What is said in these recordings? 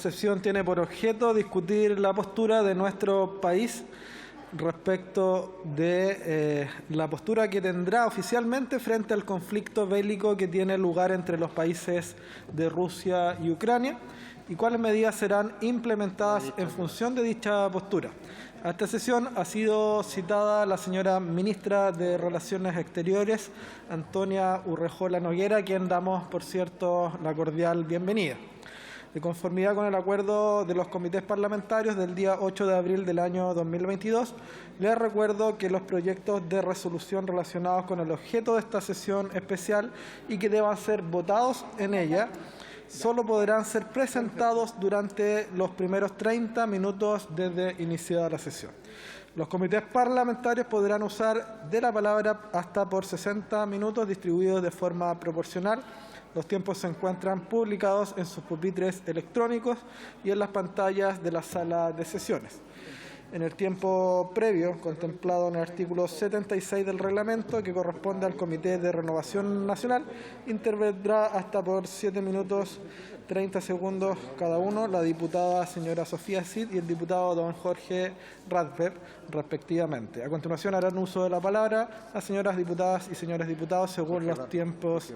sesión tiene por objeto discutir la postura de nuestro país respecto de la postura que tendrá oficialmente frente al conflicto bélico que tiene lugar entre los países de Rusia y Ucrania y cuáles medidas serán implementadas en función de dicha postura. A esta sesión ha sido citada la señora ministra de Relaciones Exteriores, Antonia Urrejola Noguera, a quien damos, por cierto, la cordial bienvenida. De conformidad con el acuerdo de los comités parlamentarios del día 8 de abril del año 2022, les recuerdo que los proyectos de resolución relacionados con el objeto de esta sesión especial y que deban ser votados en ella, solo podrán ser presentados durante los primeros 30 minutos desde iniciada la sesión. Los comités parlamentarios podrán usar de la palabra hasta por 60 minutos distribuidos de forma proporcional. Los tiempos se encuentran publicados en sus pupitres electrónicos y en las pantallas de la sala de sesiones. En el tiempo previo, contemplado en el artículo 76 del reglamento, que corresponde al Comité de Renovación Nacional, intervendrá hasta por 7 minutos 30 segundos cada uno la diputada señora Sofía Cid y el diputado don Jorge Radford, respectivamente. A continuación harán uso de la palabra las señoras diputadas y señores diputados según los tiempos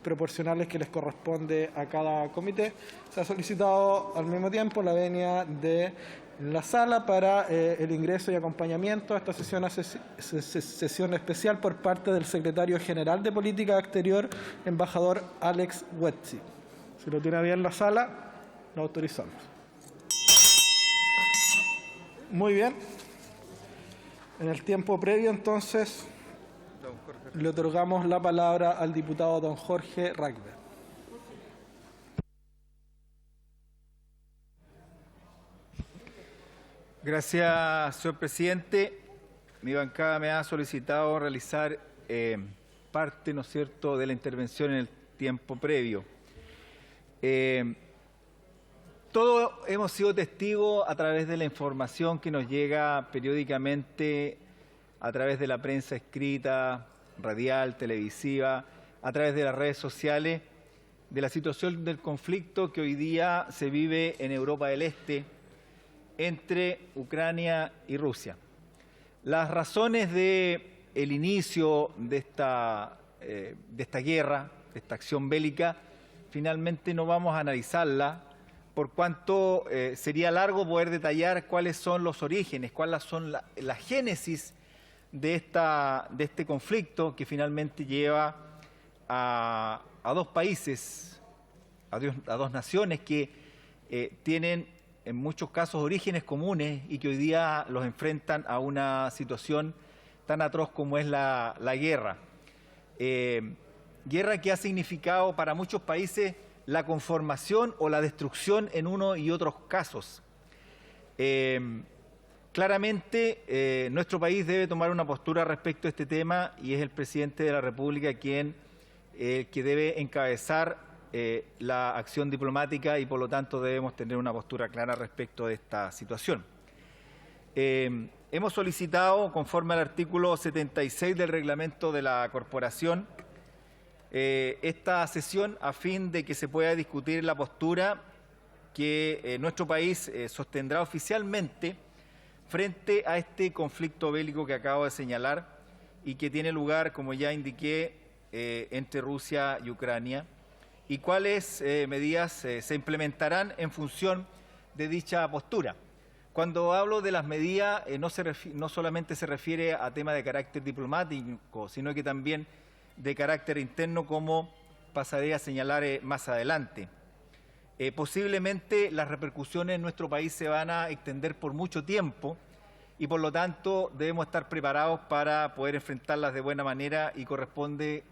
proporcionales que les corresponde a cada comité. Se ha solicitado al mismo tiempo la venia de la sala para el ingreso y acompañamiento a esta sesión especial por parte del secretario general de Política Exterior, embajador Alex Wetzi. Si lo tiene bien la sala, lo autorizamos. Muy bien. En el tiempo previo, entonces, le otorgamos la palabra al diputado don Jorge Radford. Gracias, señor presidente. Mi bancada me ha solicitado realizar parte, ¿no es cierto?, de la intervención en el tiempo previo. Todos hemos sido testigos a través de la información que nos llega periódicamente a través de la prensa escrita, radial, televisiva, a través de las redes sociales, de la situación del conflicto que hoy día se vive en Europa del Este entre Ucrania y Rusia. Las razones del inicio de esta guerra, de esta acción bélica, finalmente no vamos a analizarla, por cuanto sería largo poder detallar cuáles son los orígenes, cuáles son la génesis de este conflicto que finalmente lleva a dos países, a dos naciones que tienen en muchos casos orígenes comunes y que hoy día los enfrentan a una situación tan atroz como es la guerra. Guerra que ha significado para muchos países la conformación o la destrucción en uno y otros casos. Claramente, nuestro país debe tomar una postura respecto a este tema y es el presidente de la República que debe encabezar la acción diplomática y por lo tanto debemos tener una postura clara respecto de esta situación. Hemos solicitado, conforme al artículo 76 del reglamento de la corporación, esta sesión a fin de que se pueda discutir la postura que nuestro país sostendrá oficialmente frente a este conflicto bélico que acabo de señalar y que tiene lugar, como ya indiqué, entre Rusia y Ucrania, y cuáles medidas se implementarán en función de dicha postura. Cuando hablo de las medidas, no solamente se refiere a temas de carácter diplomático, sino que también de carácter interno, como pasaré a señalar más adelante. Posiblemente las repercusiones en nuestro país se van a extender por mucho tiempo y por lo tanto debemos estar preparados para poder enfrentarlas de buena manera y corresponde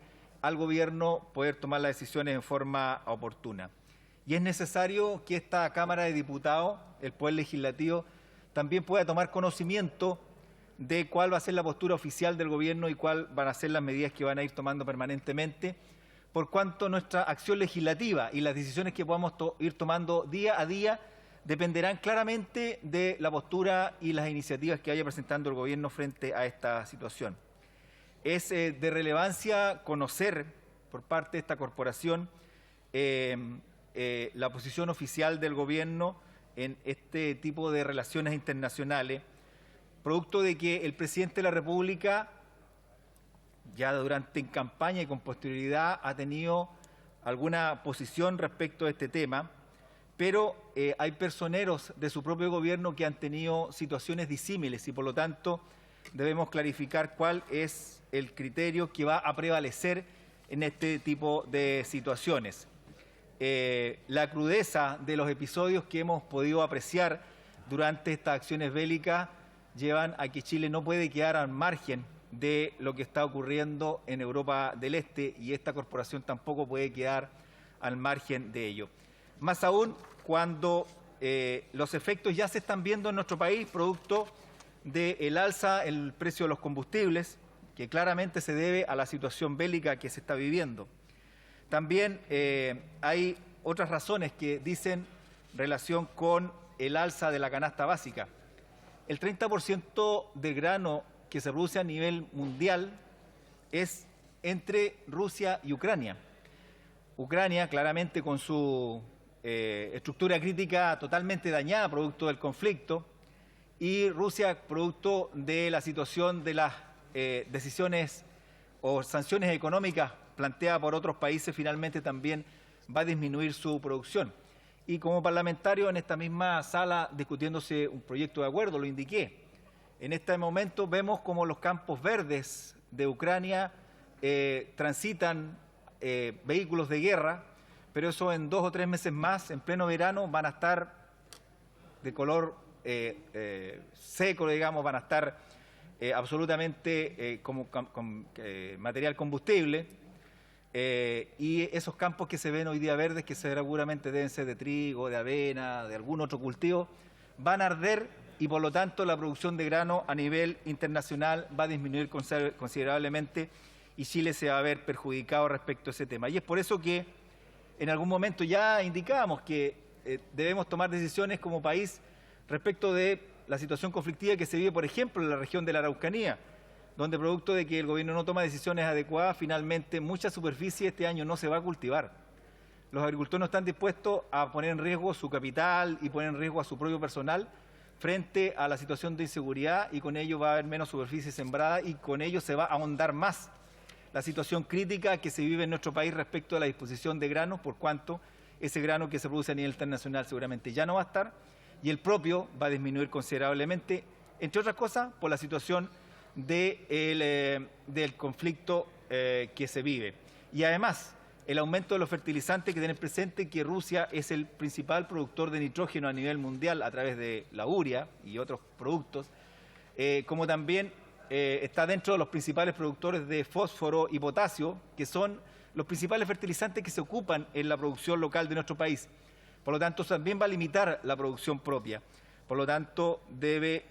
al gobierno poder tomar las decisiones en forma oportuna. Y es necesario que esta Cámara de Diputados, el Poder Legislativo, también pueda tomar conocimiento de cuál va a ser la postura oficial del gobierno y cuáles van a ser las medidas que van a ir tomando permanentemente, por cuanto nuestra acción legislativa y las decisiones que podamos ir tomando día a día dependerán claramente de la postura y las iniciativas que vaya presentando el gobierno frente a esta situación. Es de relevancia conocer por parte de esta corporación la posición oficial del gobierno en este tipo de relaciones internacionales, producto de que el presidente de la República, ya en campaña y con posterioridad, ha tenido alguna posición respecto a este tema, pero hay personeros de su propio gobierno que han tenido situaciones disímiles y por lo tanto debemos clarificar cuál es el criterio que va a prevalecer en este tipo de situaciones. La crudeza de los episodios que hemos podido apreciar durante estas acciones bélicas llevan a que Chile no puede quedar al margen de lo que está ocurriendo en Europa del Este y esta corporación tampoco puede quedar al margen de ello. Más aún cuando los efectos ya se están viendo en nuestro país, producto del alza en el precio de los combustibles, que claramente se debe a la situación bélica que se está viviendo. También hay otras razones que dicen relación con el alza de la canasta básica. El 30% de grano que se produce a nivel mundial es entre Rusia y Ucrania. Ucrania, claramente con su estructura crítica totalmente dañada producto del conflicto, y Rusia producto de la situación de las decisiones o sanciones económicas planteada por otros países, finalmente también va a disminuir su producción. Y como parlamentario en esta misma sala discutiéndose un proyecto de acuerdo, lo indiqué. En este momento vemos como los campos verdes de Ucrania transitan vehículos de guerra, pero eso en 2 o 3 meses más, en pleno verano, van a estar de color seco, digamos, van a estar absolutamente con material combustible. Y esos campos que se ven hoy día verdes, que seguramente deben ser de trigo, de avena, de algún otro cultivo, van a arder y por lo tanto la producción de grano a nivel internacional va a disminuir considerablemente y Chile se va a ver perjudicado respecto a ese tema. Y es por eso que en algún momento ya indicábamos que debemos tomar decisiones como país respecto de la situación conflictiva que se vive, por ejemplo, en la región de la Araucanía, donde producto de que el gobierno no toma decisiones adecuadas, finalmente mucha superficie este año no se va a cultivar. Los agricultores no están dispuestos a poner en riesgo su capital y poner en riesgo a su propio personal frente a la situación de inseguridad y con ello va a haber menos superficie sembrada y con ello se va a ahondar más la situación crítica que se vive en nuestro país respecto a la disposición de granos, por cuanto ese grano que se produce a nivel internacional seguramente ya no va a estar y el propio va a disminuir considerablemente, entre otras cosas, por la situación del conflicto que se vive. Y además, el aumento de los fertilizantes, que tener presente que Rusia es el principal productor de nitrógeno a nivel mundial a través de la urea y otros productos, como también está dentro de los principales productores de fósforo y potasio, que son los principales fertilizantes que se ocupan en la producción local de nuestro país. Por lo tanto, también va a limitar la producción propia. Por lo tanto, debe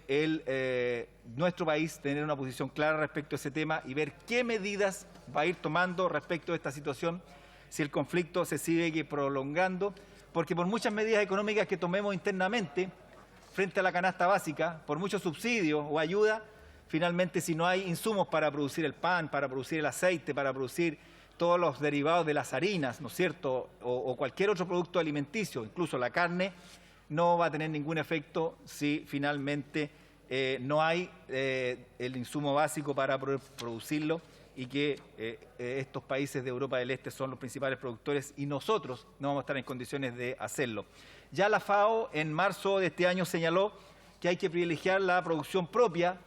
nuestro país tener una posición clara respecto a ese tema y ver qué medidas va a ir tomando respecto a esta situación si el conflicto se sigue prolongando, porque por muchas medidas económicas que tomemos internamente frente a la canasta básica, por muchos subsidios o ayuda, finalmente si no hay insumos para producir el pan, para producir el aceite, para producir todos los derivados de las harinas, ¿no es cierto?, o cualquier otro producto alimenticio, incluso la carne, no va a tener ningún efecto si finalmente no hay el insumo básico para producirlo y que estos países de Europa del Este son los principales productores y nosotros no vamos a estar en condiciones de hacerlo. Ya la FAO en marzo de este año señaló que hay que privilegiar la producción propia,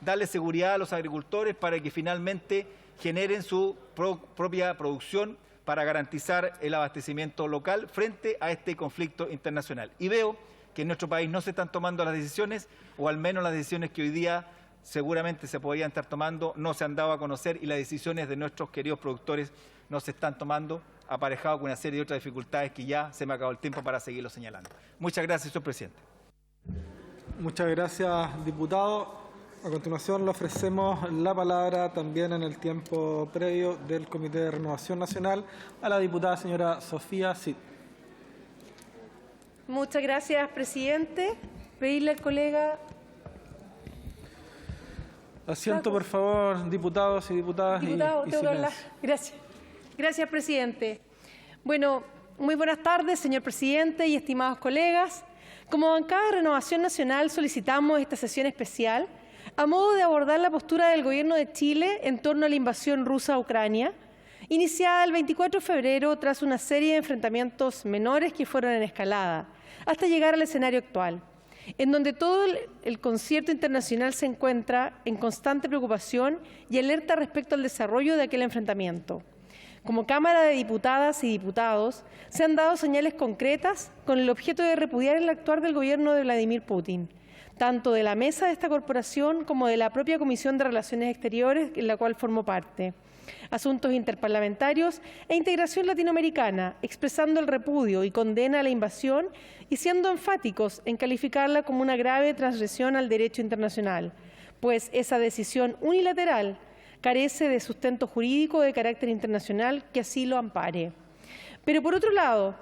darle seguridad a los agricultores para que finalmente generen su propia producción para garantizar el abastecimiento local frente a este conflicto internacional. Y veo que en nuestro país no se están tomando las decisiones, o al menos las decisiones que hoy día seguramente se podrían estar tomando, no se han dado a conocer y las decisiones de nuestros queridos productores no se están tomando, aparejado con una serie de otras dificultades que ya se me acabó el tiempo para seguirlo señalando. Muchas gracias, señor presidente. Muchas gracias, diputado. A continuación le ofrecemos la palabra también en el tiempo previo del Comité de Renovación Nacional a la diputada señora Sofía Cid. Muchas gracias, presidente. Pedirle al colega... Asiento, por favor, diputados y diputadas. Diputado, y tengo que hablar. silencio. Gracias. Gracias, presidente. Bueno, Muy buenas tardes, señor presidente y estimados colegas. Como bancada de Renovación Nacional solicitamos esta sesión especial a modo de abordar la postura del Gobierno de Chile en torno a la invasión rusa a Ucrania, iniciada el 24 de febrero tras una serie de enfrentamientos menores que fueron en escalada, hasta llegar al escenario actual, en donde todo el concierto internacional se encuentra en constante preocupación y alerta respecto al desarrollo de aquel enfrentamiento. Como Cámara de Diputadas y Diputados, se han dado señales concretas con el objeto de repudiar el actuar del gobierno de Vladimir Putin, tanto de la mesa de esta corporación como de la propia Comisión de Relaciones Exteriores, en la cual formo parte, Asuntos Interparlamentarios e Integración Latinoamericana, expresando el repudio y condena a la invasión y siendo enfáticos en calificarla como una grave transgresión al derecho internacional, pues esa decisión unilateral carece de sustento jurídico de carácter internacional que así lo ampare. Pero por otro lado,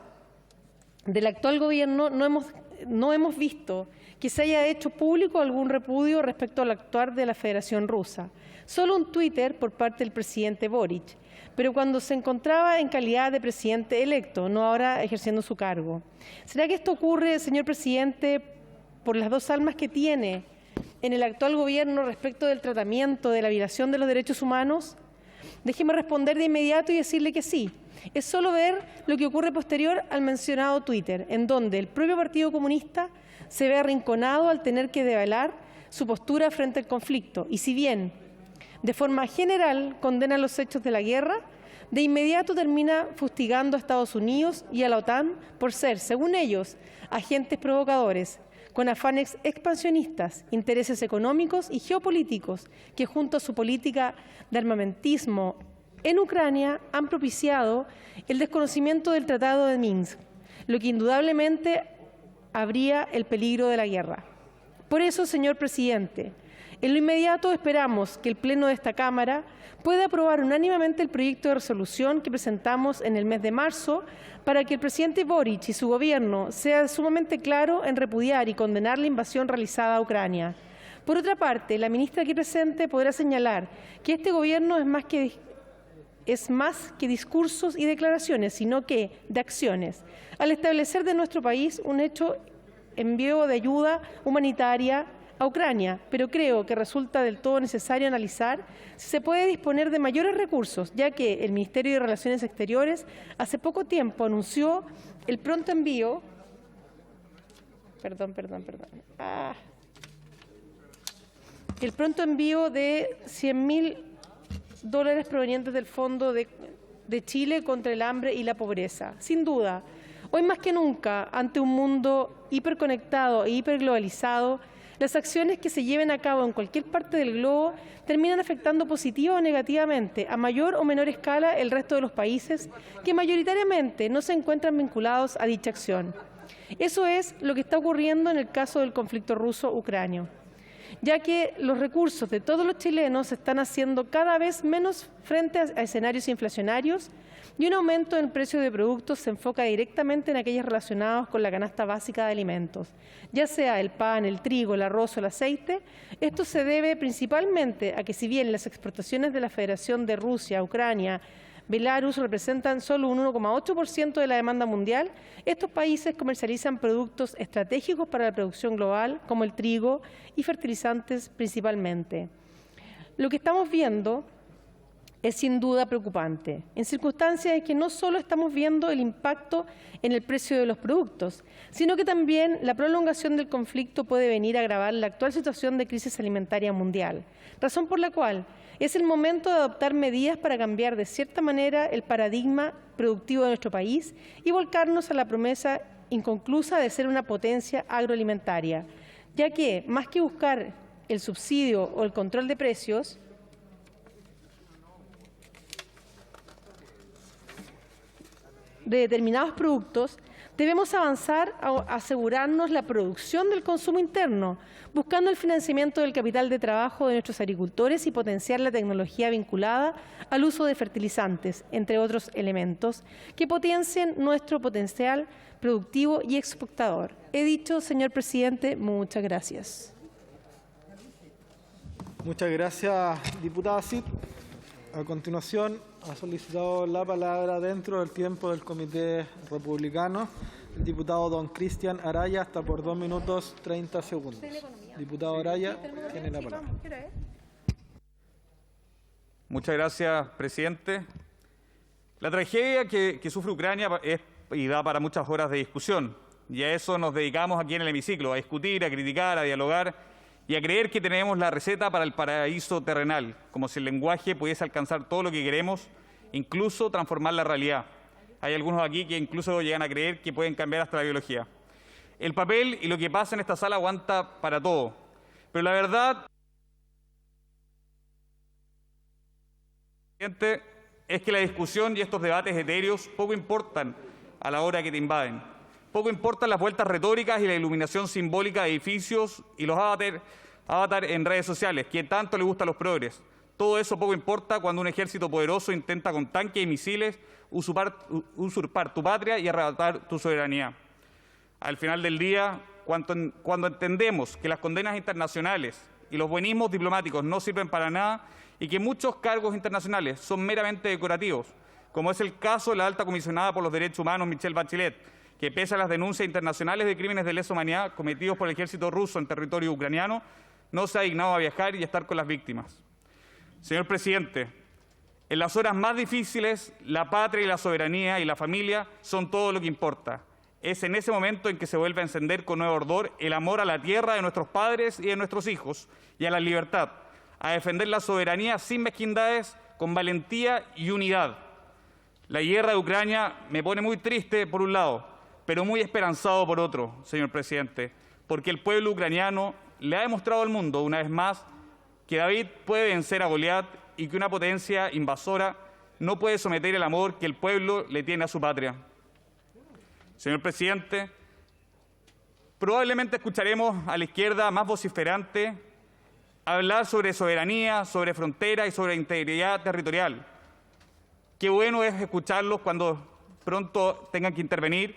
del actual gobierno no hemos visto que se haya hecho público algún repudio respecto al actuar de la Federación Rusa. Solo un Twitter por parte del presidente Boric, pero cuando se encontraba en calidad de presidente electo, no ahora ejerciendo su cargo. ¿Será que esto ocurre, señor presidente, por las dos almas que tiene en el actual gobierno respecto del tratamiento de la violación de los derechos humanos? Déjeme responder de inmediato y decirle que sí. Es solo ver lo que ocurre posterior al mencionado Twitter, en donde el propio Partido Comunista se ve arrinconado al tener que develar su postura frente al conflicto. Y si bien, de forma general, condena los hechos de la guerra, de inmediato termina fustigando a Estados Unidos y a la OTAN por ser, según ellos, agentes provocadores, con afanes expansionistas, intereses económicos y geopolíticos que junto a su política de armamentismo en Ucrania han propiciado el desconocimiento del Tratado de Minsk, lo que indudablemente habría el peligro de la guerra. Por eso, señor presidente, en lo inmediato esperamos que el Pleno de esta Cámara pueda aprobar unánimemente el proyecto de resolución que presentamos en el mes de marzo para que el presidente Boric y su gobierno sea sumamente claro en repudiar y condenar la invasión realizada a Ucrania. Por otra parte, la ministra aquí presente podrá señalar que este gobierno es más que discursos y declaraciones, sino que de acciones, al establecer de nuestro país un hecho envío de ayuda humanitaria a Ucrania, pero creo que resulta del todo necesario analizar si se puede disponer de mayores recursos, ya que el Ministerio de Relaciones Exteriores hace poco tiempo anunció el pronto envío el pronto envío de $100.000 provenientes del Fondo de Chile contra el hambre y la pobreza. Sin duda, hoy más que nunca, ante un mundo hiperconectado e hiperglobalizado, las acciones que se lleven a cabo en cualquier parte del globo terminan afectando positiva o negativamente, a mayor o menor escala, el resto de los países que mayoritariamente no se encuentran vinculados a dicha acción. Eso es lo que está ocurriendo en el caso del conflicto ruso-ucranio, ya que los recursos de todos los chilenos se están haciendo cada vez menos frente a escenarios inflacionarios y un aumento en el precio de productos se enfoca directamente en aquellos relacionados con la canasta básica de alimentos, ya sea el pan, el trigo, el arroz o el aceite. Esto se debe principalmente a que si bien las exportaciones de la Federación de Rusia, Ucrania, Belarus representan solo un 1,8% de la demanda mundial, estos países comercializan productos estratégicos para la producción global, como el trigo y fertilizantes principalmente. Lo que estamos viendo es sin duda preocupante, en circunstancias en que no solo estamos viendo el impacto en el precio de los productos, sino que también la prolongación del conflicto puede venir a agravar la actual situación de crisis alimentaria mundial, razón por la cual es el momento de adoptar medidas para cambiar de cierta manera el paradigma productivo de nuestro país y volcarnos a la promesa inconclusa de ser una potencia agroalimentaria, ya que, más que buscar el subsidio o el control de precios, de determinados productos, debemos avanzar a asegurarnos la producción del consumo interno, buscando el financiamiento del capital de trabajo de nuestros agricultores y potenciar la tecnología vinculada al uso de fertilizantes, entre otros elementos, que potencien nuestro potencial productivo y exportador. He dicho, señor presidente, muchas gracias. Muchas gracias, diputada Cid. A continuación, ha solicitado la palabra dentro del tiempo del Comité Republicano el diputado don Cristian Araya, hasta por 2 minutos 30 segundos. Diputado Araya, tiene la palabra. Muchas gracias, presidente. La tragedia que sufre Ucrania es y da para muchas horas de discusión, y a eso nos dedicamos aquí en el hemiciclo, a discutir, a criticar, a dialogar y a creer que tenemos la receta para el paraíso terrenal, como si el lenguaje pudiese alcanzar todo lo que queremos, incluso transformar la realidad. Hay algunos aquí que incluso llegan a creer que pueden cambiar hasta la biología. El papel y lo que pasa en esta sala aguanta para todo, pero la verdad es que la discusión y estos debates etéreos poco importan a la hora que te invaden. Poco importan las vueltas retóricas y la iluminación simbólica de edificios y los avatar en redes sociales, que tanto le gusta a los progres. Todo eso poco importa cuando un ejército poderoso intenta con tanques y misiles usurpar tu patria y arrebatar tu soberanía. Al final del día, cuando entendemos que las condenas internacionales y los buenismos diplomáticos no sirven para nada y que muchos cargos internacionales son meramente decorativos, como es el caso de la alta comisionada por los derechos humanos Michelle Bachelet, que pese a las denuncias internacionales de crímenes de lesa humanidad cometidos por el ejército ruso en territorio ucraniano, no se ha dignado a viajar y a estar con las víctimas. Señor presidente, en las horas más difíciles, la patria y la soberanía y la familia son todo lo que importa. Es en ese momento en que se vuelve a encender con nuevo ardor el amor a la tierra de nuestros padres y de nuestros hijos, y a la libertad, a defender la soberanía sin mezquindades, con valentía y unidad. La guerra de Ucrania me pone muy triste por un lado, pero muy esperanzado por otro, señor presidente, porque el pueblo ucraniano le ha demostrado al mundo una vez más que David puede vencer a Goliat y que una potencia invasora no puede someter el amor que el pueblo le tiene a su patria. Señor presidente, probablemente escucharemos a la izquierda más vociferante hablar sobre soberanía, sobre frontera y sobre integridad territorial. Qué bueno es escucharlos cuando pronto tengan que intervenir,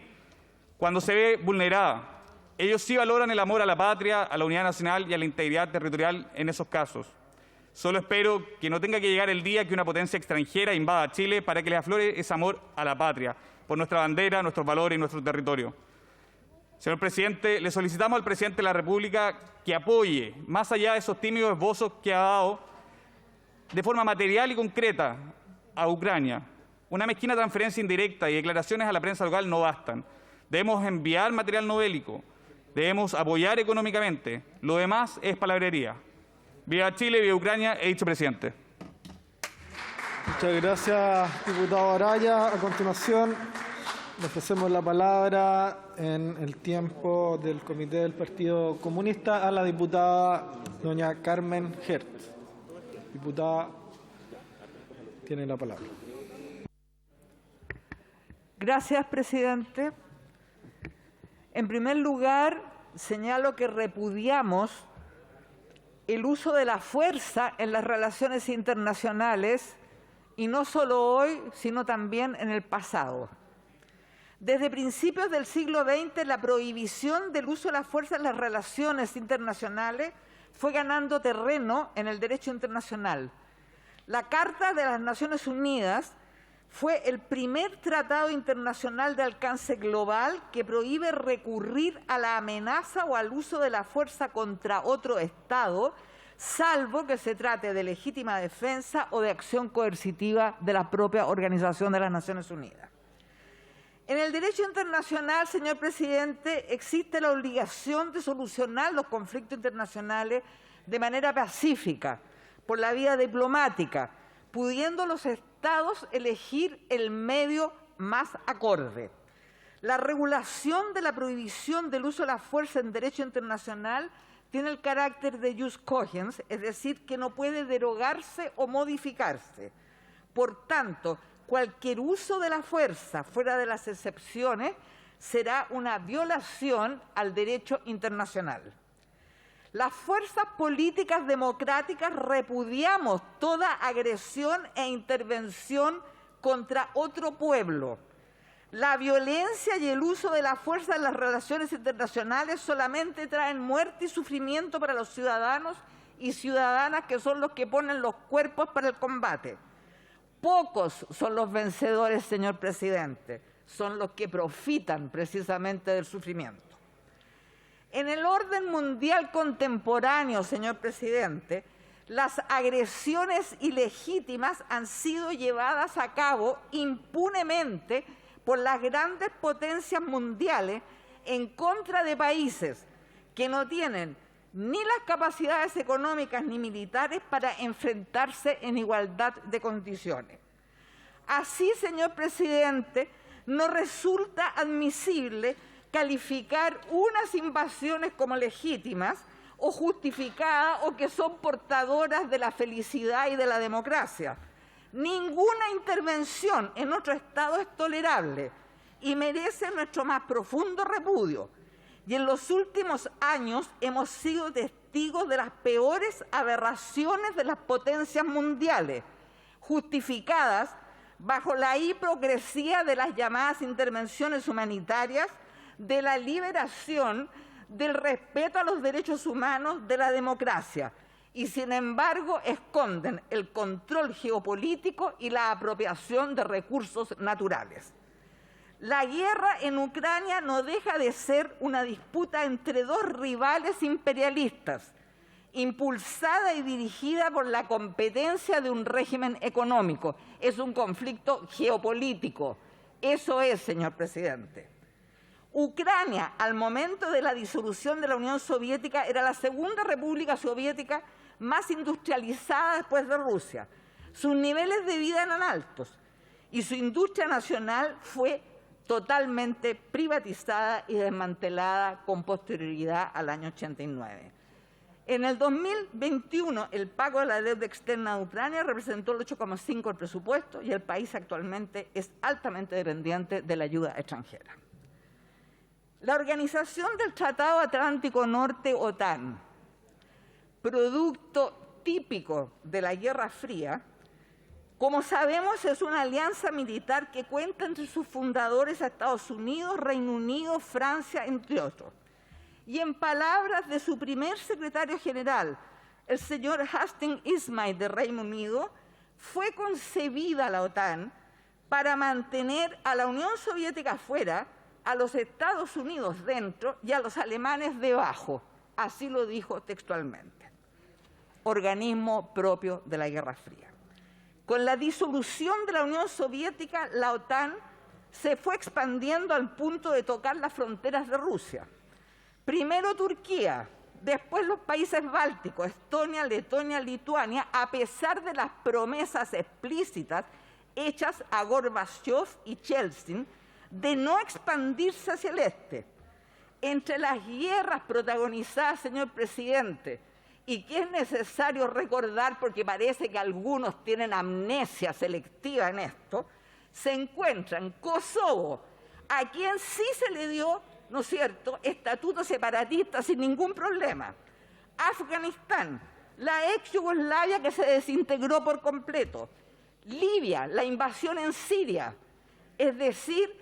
cuando se ve vulnerada. Ellos sí valoran el amor a la patria, a la unidad nacional y a la integridad territorial en esos casos. Solo espero que no tenga que llegar el día que una potencia extranjera invada Chile para que les aflore ese amor a la patria, por nuestra bandera, nuestros valores y nuestro territorio. Señor presidente, le solicitamos al presidente de la República que apoye, más allá de esos tímidos esbozos que ha dado, de forma material y concreta a Ucrania. Una mezquina transferencia indirecta y declaraciones a la prensa local no bastan. Debemos enviar material no bélico, debemos apoyar económicamente. Lo demás es palabrería. Viva Chile, viva Ucrania, he dicho presidente. Muchas gracias, diputado Araya. A continuación, le ofrecemos la palabra en el tiempo del Comité del Partido Comunista a la diputada doña Carmen Hert. Diputada, tiene la palabra. Gracias, presidente. En primer lugar, señalo que repudiamos el uso de la fuerza en las relaciones internacionales, y no solo hoy, sino también en el pasado. Desde principios del siglo XX, la prohibición del uso de la fuerza en las relaciones internacionales fue ganando terreno en el derecho internacional. La Carta de las Naciones Unidas fue el primer tratado internacional de alcance global que prohíbe recurrir a la amenaza o al uso de la fuerza contra otro Estado, salvo que se trate de legítima defensa o de acción coercitiva de la propia Organización de las Naciones Unidas. En el derecho internacional, señor presidente, existe la obligación de solucionar los conflictos internacionales de manera pacífica, por la vía diplomática, pudiendo los Estados elegir el medio más acorde. La regulación de la prohibición del uso de la fuerza en derecho internacional tiene el carácter de jus cogens, es decir, que no puede derogarse o modificarse. Por tanto, cualquier uso de la fuerza fuera de las excepciones será una violación al derecho internacional. Las fuerzas políticas democráticas repudiamos toda agresión e intervención contra otro pueblo. La violencia y el uso de la fuerza en las relaciones internacionales solamente traen muerte y sufrimiento para los ciudadanos y ciudadanas que son los que ponen los cuerpos para el combate. Pocos son los vencedores, señor presidente, son los que profitan precisamente del sufrimiento. En el orden mundial contemporáneo, señor presidente, las agresiones ilegítimas han sido llevadas a cabo impunemente por las grandes potencias mundiales en contra de países que no tienen ni las capacidades económicas ni militares para enfrentarse en igualdad de condiciones. Así, señor presidente, no resulta admisible calificar unas invasiones como legítimas o justificadas o que son portadoras de la felicidad y de la democracia. Ninguna intervención en nuestro Estado es tolerable y merece nuestro más profundo repudio. Y en los últimos años hemos sido testigos de las peores aberraciones de las potencias mundiales, justificadas bajo la hipocresía de las llamadas intervenciones humanitarias, de la liberación, del respeto a los derechos humanos, de la democracia, y sin embargo esconden el control geopolítico y la apropiación de recursos naturales. La guerra en Ucrania no deja de ser una disputa entre dos rivales imperialistas, impulsada y dirigida por la competencia de un régimen económico. Es un conflicto geopolítico. Eso es, señor presidente. Ucrania, al momento de la disolución de la Unión Soviética, era la segunda república soviética más industrializada después de Rusia. Sus niveles de vida eran altos y su industria nacional fue totalmente privatizada y desmantelada con posterioridad al año 89. En el 2021, el pago de la deuda externa de Ucrania representó el 8,5% del presupuesto y el país actualmente es altamente dependiente de la ayuda extranjera. La Organización del Tratado Atlántico Norte, OTAN, producto típico de la Guerra Fría, como sabemos, es una alianza militar que cuenta entre sus fundadores a Estados Unidos, Reino Unido, Francia, entre otros. Y en palabras de su primer secretario general, el señor Hastings Ismay de Reino Unido, fue concebida la OTAN para mantener a la Unión Soviética afuera, a los Estados Unidos dentro y a los alemanes debajo. Así lo dijo textualmente. Organismo propio de la Guerra Fría. Con la disolución de la Unión Soviética, la OTAN se fue expandiendo al punto de tocar las fronteras de Rusia. Primero Turquía, después los países bálticos, Estonia, Letonia, Lituania, a pesar de las promesas explícitas hechas a Gorbachev y Yeltsin de no expandirse hacia el este. Entre las guerras protagonizadas, señor presidente, y que es necesario recordar porque parece que algunos tienen amnesia selectiva en esto, se encuentran Kosovo, a quien sí se le dio, ¿no es cierto?, estatuto separatista sin ningún problema. Afganistán, la ex Yugoslavia que se desintegró por completo. Libia, la invasión en Siria, es decir,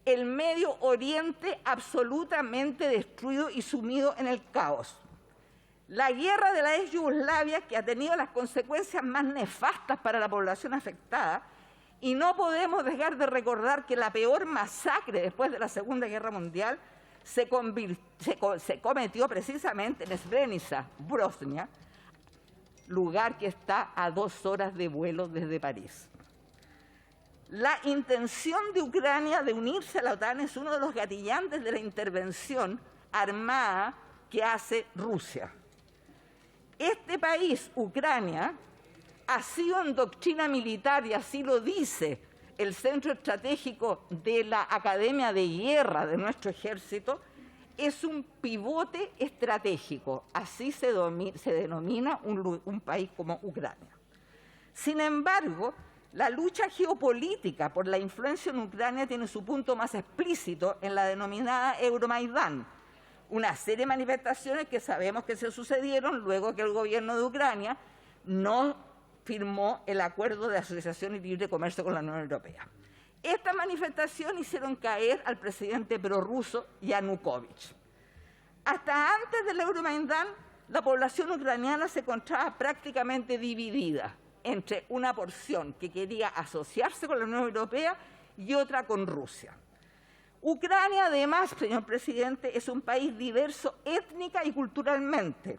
el Medio Oriente absolutamente destruido y sumido en el caos. La guerra de la ex Yugoslavia, que ha tenido las consecuencias más nefastas para la población afectada, y no podemos dejar de recordar que la peor masacre después de la Segunda Guerra Mundial se cometió precisamente en Srebrenica, Bosnia, lugar que está a 2 horas de vuelo desde París. La intención de Ucrania de unirse a la OTAN es uno de los gatillantes de la intervención armada que hace Rusia. Este país, Ucrania, ha sido en doctrina militar, y así lo dice el Centro Estratégico de la Academia de Guerra de nuestro Ejército, es un pivote estratégico. Así se denomina un país como Ucrania. Sin embargo, la lucha geopolítica por la influencia en Ucrania tiene su punto más explícito en la denominada Euromaidán, una serie de manifestaciones que sabemos que se sucedieron luego que el gobierno de Ucrania no firmó el acuerdo de asociación y libre comercio con la Unión Europea. Estas manifestaciones hicieron caer al presidente prorruso Yanukovych. Hasta antes del Euromaidán, la población ucraniana se encontraba prácticamente dividida. entre una porción que quería asociarse con la Unión Europea y otra con Rusia. Ucrania, además, señor presidente, es un país diverso étnica y culturalmente.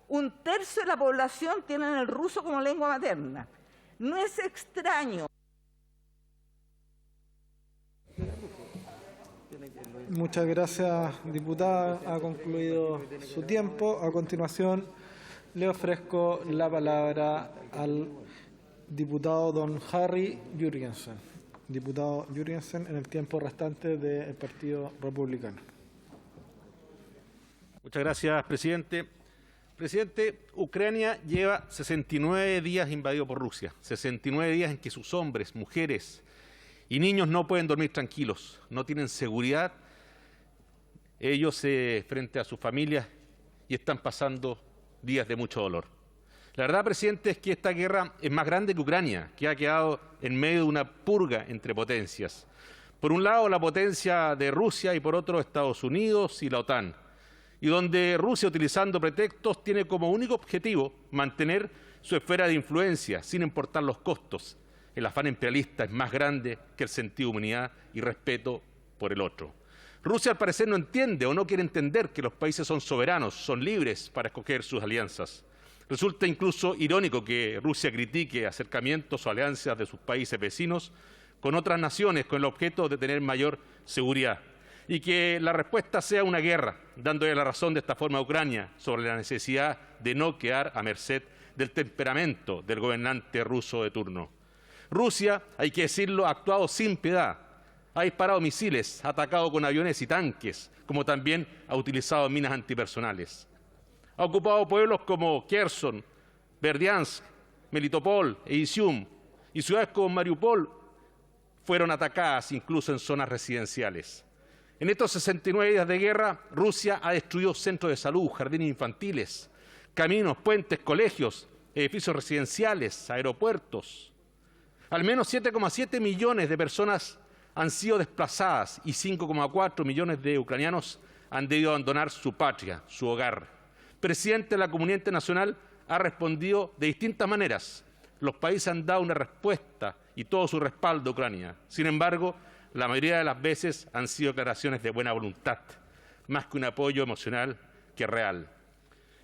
1/3 de la población tiene el ruso como lengua materna. No es extraño. Muchas gracias, diputada. Ha concluido su tiempo. A continuación, le ofrezco la palabra al diputado don Harry Jurgensen. Diputado Jurgensen, en el tiempo restante del Partido Republicano. Muchas gracias, presidente. Presidente, Ucrania lleva 69 días invadido por Rusia, 69 días en que sus hombres, mujeres y niños no pueden dormir tranquilos, no tienen seguridad, ellos frente a sus familias, y están pasando días de mucho dolor. La verdad, presidente, es que esta guerra es más grande que Ucrania, que ha quedado en medio de una purga entre potencias. Por un lado, la potencia de Rusia y por otro, Estados Unidos y la OTAN. Y donde Rusia, utilizando pretextos, tiene como único objetivo mantener su esfera de influencia, sin importar los costos. El afán imperialista es más grande que el sentido de humanidad y respeto por el otro. Rusia, al parecer, no entiende o no quiere entender que los países son soberanos, son libres para escoger sus alianzas. Resulta incluso irónico que Rusia critique acercamientos o alianzas de sus países vecinos con otras naciones con el objeto de tener mayor seguridad, y que la respuesta sea una guerra, dándole la razón de esta forma a Ucrania sobre la necesidad de no quedar a merced del temperamento del gobernante ruso de turno. Rusia, hay que decirlo, ha actuado sin piedad, ha disparado misiles, ha atacado con aviones y tanques, como también ha utilizado minas antipersonales. Ha ocupado pueblos como Kherson, Berdiansk, Melitopol e Izium, y ciudades como Mariupol fueron atacadas incluso en zonas residenciales. En estos 69 días de guerra, Rusia ha destruido centros de salud, jardines infantiles, caminos, puentes, colegios, edificios residenciales, aeropuertos. Al menos 7,7 millones de personas han sido desplazadas y 5,4 millones de ucranianos han debido abandonar su patria, su hogar. Presidente de la comunidad internacional ha respondido de distintas maneras. Los países han dado una respuesta y todo su respaldo a Ucrania. Sin embargo, la mayoría de las veces han sido declaraciones de buena voluntad, más que un apoyo emocional que real.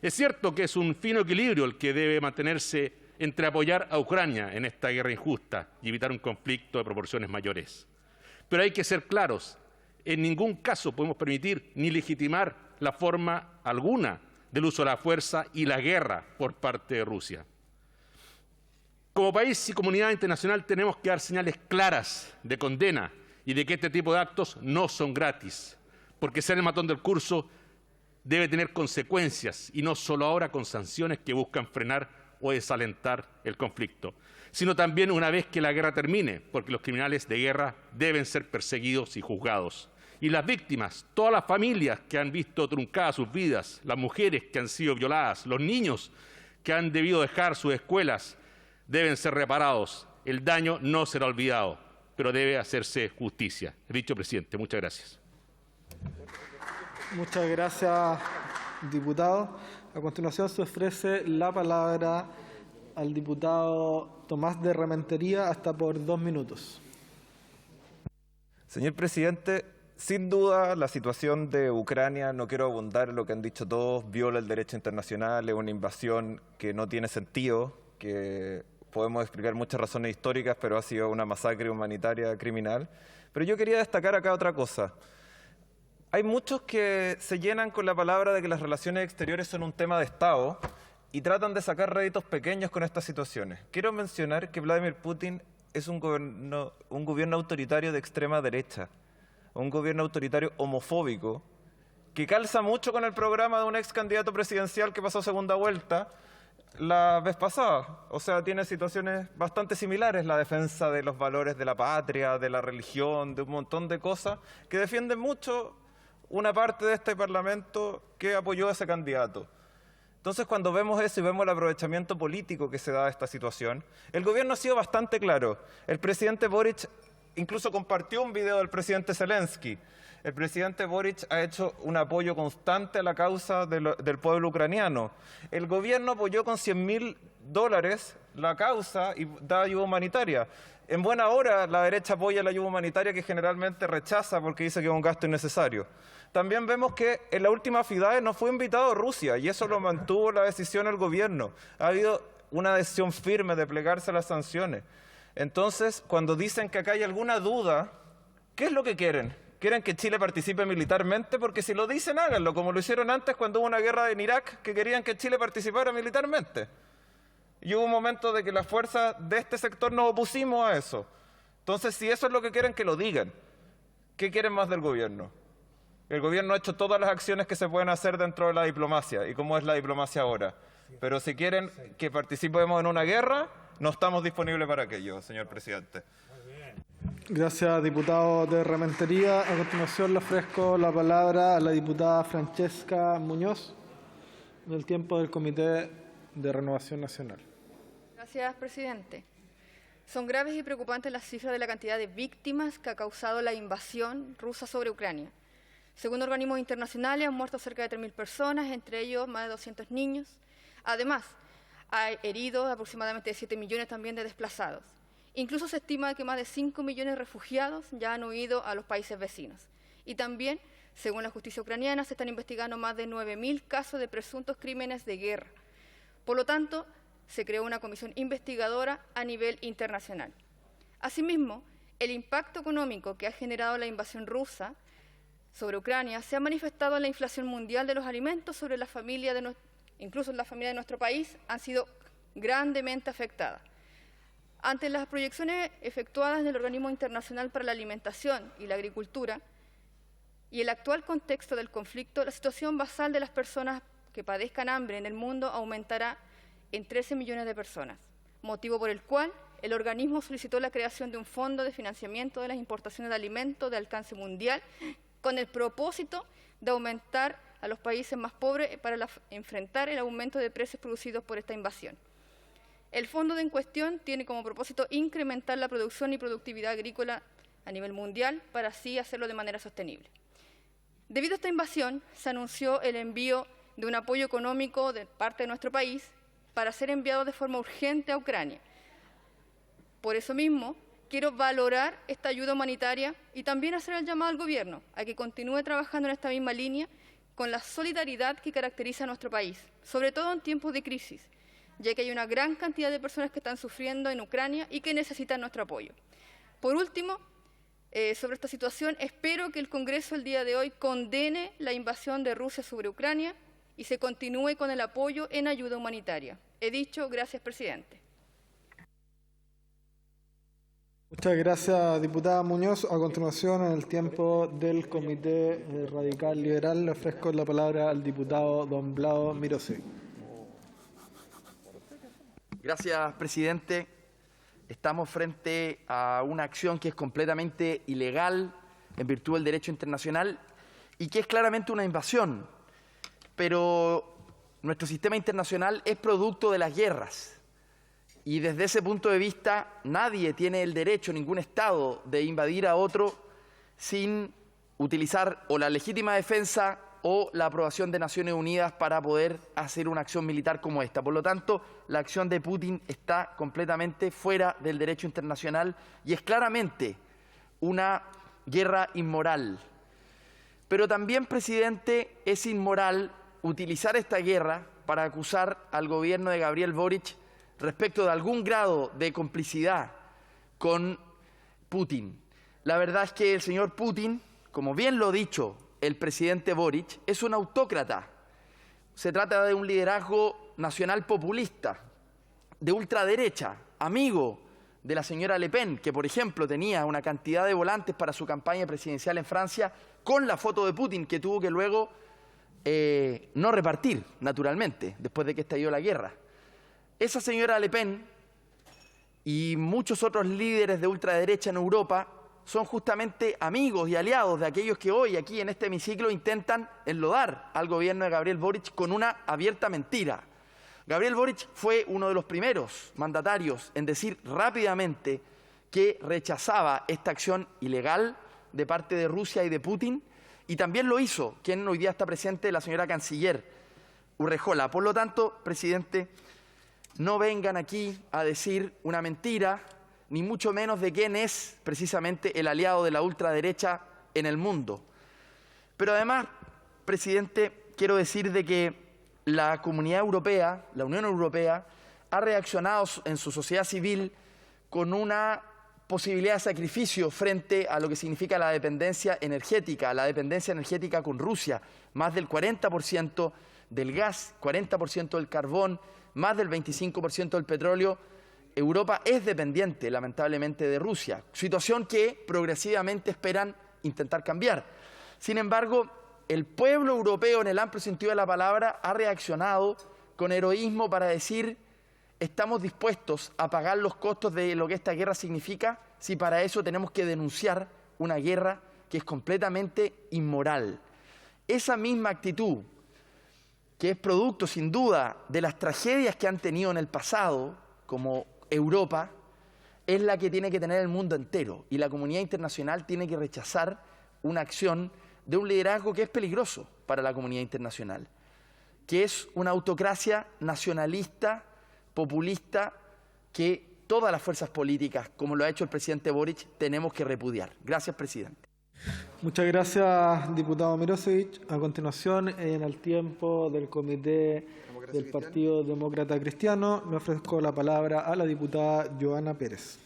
Es cierto que es un fino equilibrio el que debe mantenerse entre apoyar a Ucrania en esta guerra injusta y evitar un conflicto de proporciones mayores. Pero hay que ser claros, en ningún caso podemos permitir ni legitimar la forma alguna del uso de la fuerza y la guerra por parte de Rusia. Como país y comunidad internacional tenemos que dar señales claras de condena y de que este tipo de actos no son gratis, porque ser el matón del curso debe tener consecuencias y no solo ahora con sanciones que buscan frenar o desalentar el conflicto, sino también una vez que la guerra termine, porque los criminales de guerra deben ser perseguidos y juzgados. Y las víctimas, todas las familias que han visto truncadas sus vidas, las mujeres que han sido violadas, los niños que han debido dejar sus escuelas, deben ser reparados. El daño no será olvidado, pero debe hacerse justicia. He dicho, presidente. Muchas gracias. Muchas gracias, diputado. A continuación se ofrece la palabra al diputado Tomás de Rementería, hasta por 2 minutos. Señor presidente, sin duda la situación de Ucrania, no quiero abundar en lo que han dicho todos, viola el derecho internacional, es una invasión que no tiene sentido, que podemos explicar muchas razones históricas, pero ha sido una masacre humanitaria criminal. Pero yo quería destacar acá otra cosa. Hay muchos que se llenan con la palabra de que las relaciones exteriores son un tema de Estado y tratan de sacar réditos pequeños con estas situaciones. Quiero mencionar que Vladimir Putin es un gobierno autoritario de extrema derecha, un gobierno autoritario homofóbico, que calza mucho con el programa de un ex candidato presidencial que pasó segunda vuelta la vez pasada. O sea, tiene situaciones bastante similares, la defensa de los valores de la patria, de la religión, de un montón de cosas que defienden mucho una parte de este Parlamento que apoyó a ese candidato. Entonces, cuando vemos eso y vemos el aprovechamiento político que se da de esta situación, el gobierno ha sido bastante claro. El presidente Boric incluso compartió un video del presidente Zelensky. El presidente Boric ha hecho un apoyo constante a la causa del pueblo ucraniano. El gobierno apoyó con $100.000 la causa y da ayuda humanitaria. En buena hora la derecha apoya la ayuda humanitaria, que generalmente rechaza porque dice que es un gasto innecesario. También vemos que en la última FIDAE no fue invitado Rusia y eso lo mantuvo la decisión del gobierno. Ha habido una decisión firme de plegarse a las sanciones. Entonces, cuando dicen que acá hay alguna duda, ¿qué es lo que quieren? ¿Quieren que Chile participe militarmente? Porque si lo dicen, háganlo, como lo hicieron antes cuando hubo una guerra en Irak, que querían que Chile participara militarmente. Y hubo un momento de que las fuerzas de este sector nos opusimos a eso. Entonces, si eso es lo que quieren, que lo digan. ¿Qué quieren más del gobierno? El gobierno ha hecho todas las acciones que se pueden hacer dentro de la diplomacia, y cómo es la diplomacia ahora. Pero si quieren que participemos en una guerra, no estamos disponibles para aquello, señor presidente. Gracias, diputado de Rementería. A continuación le ofrezco la palabra a la diputada Francesca Muñoz, en el tiempo del Comité de Renovación Nacional. Gracias, presidente. Son graves y preocupantes las cifras de la cantidad de víctimas que ha causado la invasión rusa sobre Ucrania. Según organismos internacionales, han muerto cerca de 3.000 personas, entre ellos más de 200 niños. Además, hay heridos, aproximadamente 7 millones también de desplazados. Incluso se estima que más de 5 millones de refugiados ya han huido a los países vecinos. Y también, según la justicia ucraniana, se están investigando más de 9.000 casos de presuntos crímenes de guerra. Por lo tanto, se creó una comisión investigadora a nivel internacional. Asimismo, el impacto económico que ha generado la invasión rusa sobre Ucrania se ha manifestado en la inflación mundial de los alimentos sobre la familia incluso la familia de nuestro país han sido grandemente afectadas. Ante las proyecciones efectuadas del Organismo Internacional para la Alimentación y la Agricultura y el actual contexto del conflicto, la situación basal de las personas que padezcan hambre en el mundo aumentará en 13 millones de personas, motivo por el cual el organismo solicitó la creación de un fondo de financiamiento de las importaciones de alimentos de alcance mundial con el propósito de aumentar a los países más pobres para enfrentar el aumento de precios producidos por esta invasión. El fondo en cuestión tiene como propósito incrementar la producción y productividad agrícola a nivel mundial para así hacerlo de manera sostenible. Debido a esta invasión, se anunció el envío de un apoyo económico de parte de nuestro país para ser enviado de forma urgente a Ucrania. Por eso mismo, quiero valorar esta ayuda humanitaria y también hacer el llamado al Gobierno a que continúe trabajando en esta misma línea con la solidaridad que caracteriza a nuestro país, sobre todo en tiempos de crisis, ya que hay una gran cantidad de personas que están sufriendo en Ucrania y que necesitan nuestro apoyo. Por último, sobre esta situación, espero que el Congreso el día de hoy condene la invasión de Rusia sobre Ucrania y se continúe con el apoyo en ayuda humanitaria. He dicho, gracias, presidente. Muchas gracias, diputada Muñoz. A continuación, en el tiempo del Comité Radical Liberal, le ofrezco la palabra al diputado don Vlado Mirosí. Gracias, presidente. Estamos frente a una acción que es completamente ilegal en virtud del derecho internacional y que es claramente una invasión. Pero nuestro sistema internacional es producto de las guerras. Y desde ese punto de vista, nadie tiene el derecho, ningún Estado, de invadir a otro sin utilizar o la legítima defensa o la aprobación de Naciones Unidas para poder hacer una acción militar como esta. Por lo tanto, la acción de Putin está completamente fuera del derecho internacional y es claramente una guerra inmoral. Pero también, presidente, es inmoral utilizar esta guerra para acusar al gobierno de Gabriel Boric respecto de algún grado de complicidad con Putin. La verdad es que el señor Putin, como bien lo ha dicho el presidente Boric, es un autócrata. Se trata de un liderazgo nacional populista, de ultraderecha, amigo de la señora Le Pen, que por ejemplo tenía una cantidad de volantes para su campaña presidencial en Francia con la foto de Putin, que tuvo que luego no repartir, naturalmente, después de que estalló la guerra. Esa señora Le Pen y muchos otros líderes de ultraderecha en Europa son justamente amigos y aliados de aquellos que hoy aquí en este hemiciclo intentan enlodar al gobierno de Gabriel Boric con una abierta mentira. Gabriel Boric fue uno de los primeros mandatarios en decir rápidamente que rechazaba esta acción ilegal de parte de Rusia y de Putin, y también lo hizo quien hoy día está presente, la señora canciller Urrejola. Por lo tanto, presidente, no vengan aquí a decir una mentira, ni mucho menos de quién es precisamente el aliado de la ultraderecha en el mundo. Pero además, presidente, quiero decir de que la Comunidad Europea, la Unión Europea, ha reaccionado en su sociedad civil con una posibilidad de sacrificio frente a lo que significa la dependencia energética con Rusia. Más del 40% del gas, 40% del carbón, más del 25% del petróleo. Europa es dependiente, lamentablemente, de Rusia, situación que progresivamente esperan intentar cambiar. Sin embargo, el pueblo europeo, en el amplio sentido de la palabra, ha reaccionado con heroísmo para decir: estamos dispuestos a pagar los costos de lo que esta guerra significa, si para eso tenemos que denunciar una guerra que es completamente inmoral. Esa misma actitud, que es producto sin duda de las tragedias que han tenido en el pasado, como Europa, es la que tiene que tener el mundo entero, y la comunidad internacional tiene que rechazar una acción de un liderazgo que es peligroso para la comunidad internacional, que es una autocracia nacionalista, populista, que todas las fuerzas políticas, como lo ha hecho el presidente Boric, tenemos que repudiar. Gracias, presidente. Muchas gracias, diputado Mirosevic. A continuación, en el tiempo del Comité del Partido Demócrata Cristiano, me ofrezco la palabra a la diputada Joana Pérez.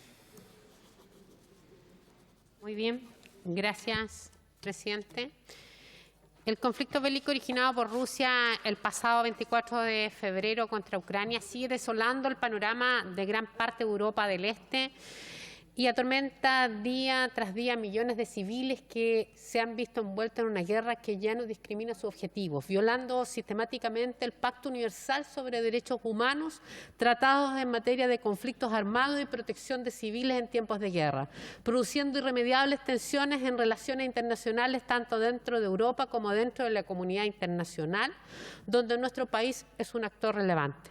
Muy bien, gracias, presidente. El conflicto bélico originado por Rusia el pasado 24 de febrero contra Ucrania sigue desolando el panorama de gran parte de Europa del Este y atormenta día tras día millones de civiles que se han visto envueltos en una guerra que ya no discrimina sus objetivos, violando sistemáticamente el Pacto Universal sobre Derechos Humanos, tratados en materia de conflictos armados y protección de civiles en tiempos de guerra, produciendo irremediables tensiones en relaciones internacionales tanto dentro de Europa como dentro de la comunidad internacional, donde nuestro país es un actor relevante.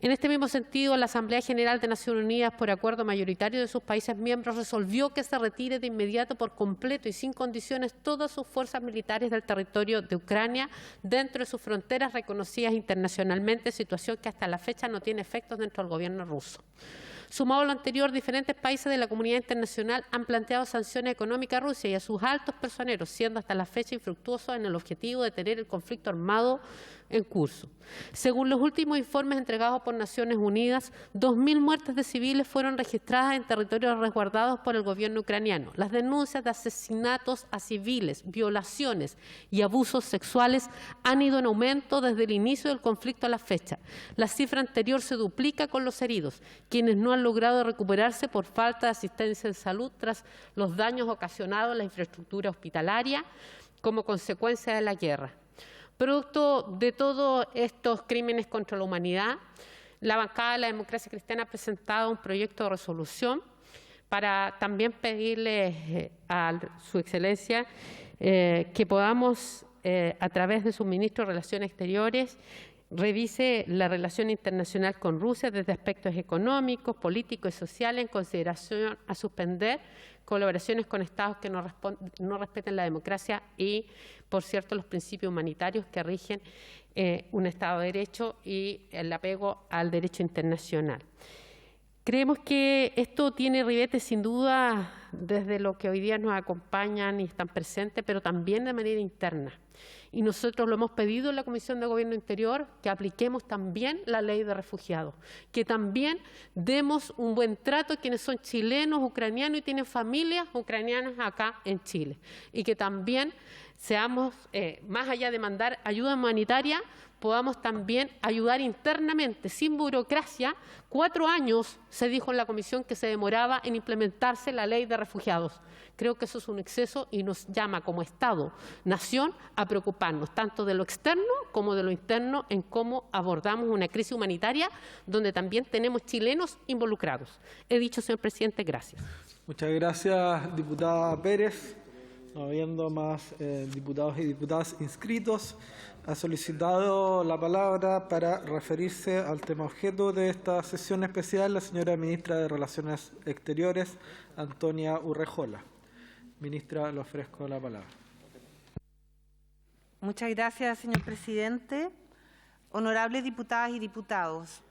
En este mismo sentido, la Asamblea General de Naciones Unidas, por acuerdo mayoritario de sus países miembros, resolvió que se retire de inmediato, por completo y sin condiciones, todas sus fuerzas militares del territorio de Ucrania dentro de sus fronteras reconocidas internacionalmente, situación que hasta la fecha no tiene efectos dentro del gobierno ruso. Sumado a lo anterior, diferentes países de la comunidad internacional han planteado sanciones económicas a Rusia y a sus altos personeros, siendo hasta la fecha infructuosos en el objetivo de detener el conflicto armado en curso. Según los últimos informes entregados por Naciones Unidas, 2.000 muertes de civiles fueron registradas en territorios resguardados por el gobierno ucraniano. Las denuncias de asesinatos a civiles, violaciones y abusos sexuales han ido en aumento desde el inicio del conflicto a la fecha. La cifra anterior se duplica con los heridos, quienes no han logrado recuperarse por falta de asistencia en salud tras los daños ocasionados a la infraestructura hospitalaria como consecuencia de la guerra. Producto de todos estos crímenes contra la humanidad, la bancada de la Democracia Cristiana ha presentado un proyecto de resolución para también pedirle a su excelencia que podamos, a través de su ministro de Relaciones Exteriores, revise la relación internacional con Rusia desde aspectos económicos, políticos y sociales en consideración a suspender colaboraciones con estados que no respeten la democracia y, por cierto, los principios humanitarios que rigen un Estado de Derecho y el apego al derecho internacional. Creemos que esto tiene ribetes sin duda desde lo que hoy día nos acompañan y están presentes, pero también de manera interna. Y nosotros lo hemos pedido en la Comisión de Gobierno Interior, que apliquemos también la ley de refugiados, que también demos un buen trato a quienes son chilenos, ucranianos y tienen familias ucranianas acá en Chile. Y que también seamos, más allá de mandar ayuda humanitaria, podamos también ayudar internamente, sin burocracia. 4 años se dijo en la Comisión que se demoraba en implementarse la ley de refugiados. Creo que eso es un exceso y nos llama como Estado, nación, a preocuparnos tanto de lo externo como de lo interno en cómo abordamos una crisis humanitaria donde también tenemos chilenos involucrados. He dicho, señor presidente, gracias. Muchas gracias, diputada Pérez. No habiendo más diputados y diputadas inscritos, ha solicitado la palabra para referirse al tema objeto de esta sesión especial la señora ministra de Relaciones Exteriores, Antonia Urrejola. Ministra, le ofrezco la palabra. Muchas gracias, señor presidente. Honorables diputadas y diputados,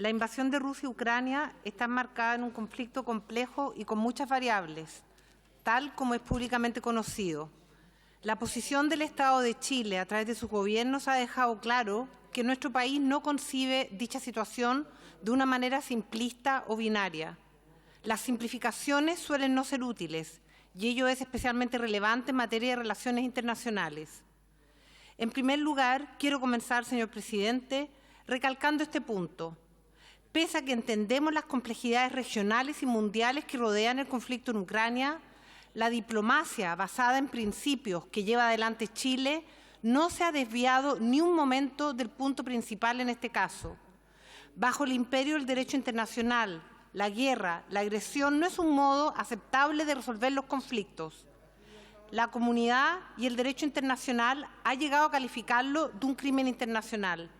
La invasión de Rusia a Ucrania está enmarcada en un conflicto complejo y con muchas variables, tal como es públicamente conocido. La posición del Estado de Chile a través de sus gobiernos ha dejado claro que nuestro país no concibe dicha situación de una manera simplista o binaria. Las simplificaciones suelen no ser útiles y ello es especialmente relevante en materia de relaciones internacionales. En primer lugar, quiero comenzar, señor presidente, recalcando este punto. Pese a que entendemos las complejidades regionales y mundiales que rodean el conflicto en Ucrania, la diplomacia basada en principios que lleva adelante Chile no se ha desviado ni un momento del punto principal en este caso. Bajo el imperio del derecho internacional, la guerra, la agresión no es un modo aceptable de resolver los conflictos. La comunidad y el derecho internacional ha llegado a calificarlo de un crimen internacional.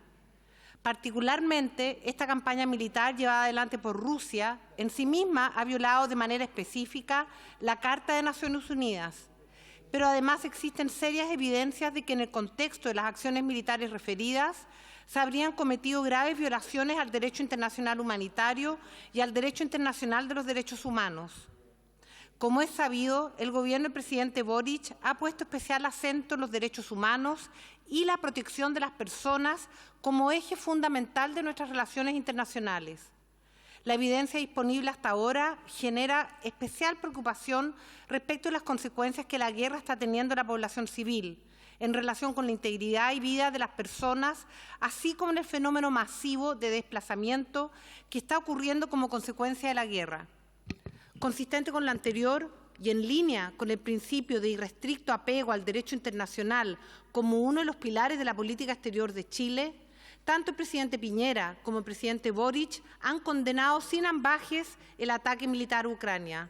Particularmente, esta campaña militar llevada adelante por Rusia en sí misma ha violado de manera específica la Carta de Naciones Unidas. Pero además existen serias evidencias de que en el contexto de las acciones militares referidas se habrían cometido graves violaciones al derecho internacional humanitario y al derecho internacional de los derechos humanos. Como es sabido, el gobierno del presidente Boric ha puesto especial acento en los derechos humanos y la protección de las personas como eje fundamental de nuestras relaciones internacionales. La evidencia disponible hasta ahora genera especial preocupación respecto a las consecuencias que la guerra está teniendo en la población civil, en relación con la integridad y vida de las personas, así como en el fenómeno masivo de desplazamiento que está ocurriendo como consecuencia de la guerra. Consistente con lo anterior y en línea con el principio de irrestricto apego al derecho internacional como uno de los pilares de la política exterior de Chile, tanto el presidente Piñera como el presidente Boric han condenado sin ambages el ataque militar a Ucrania.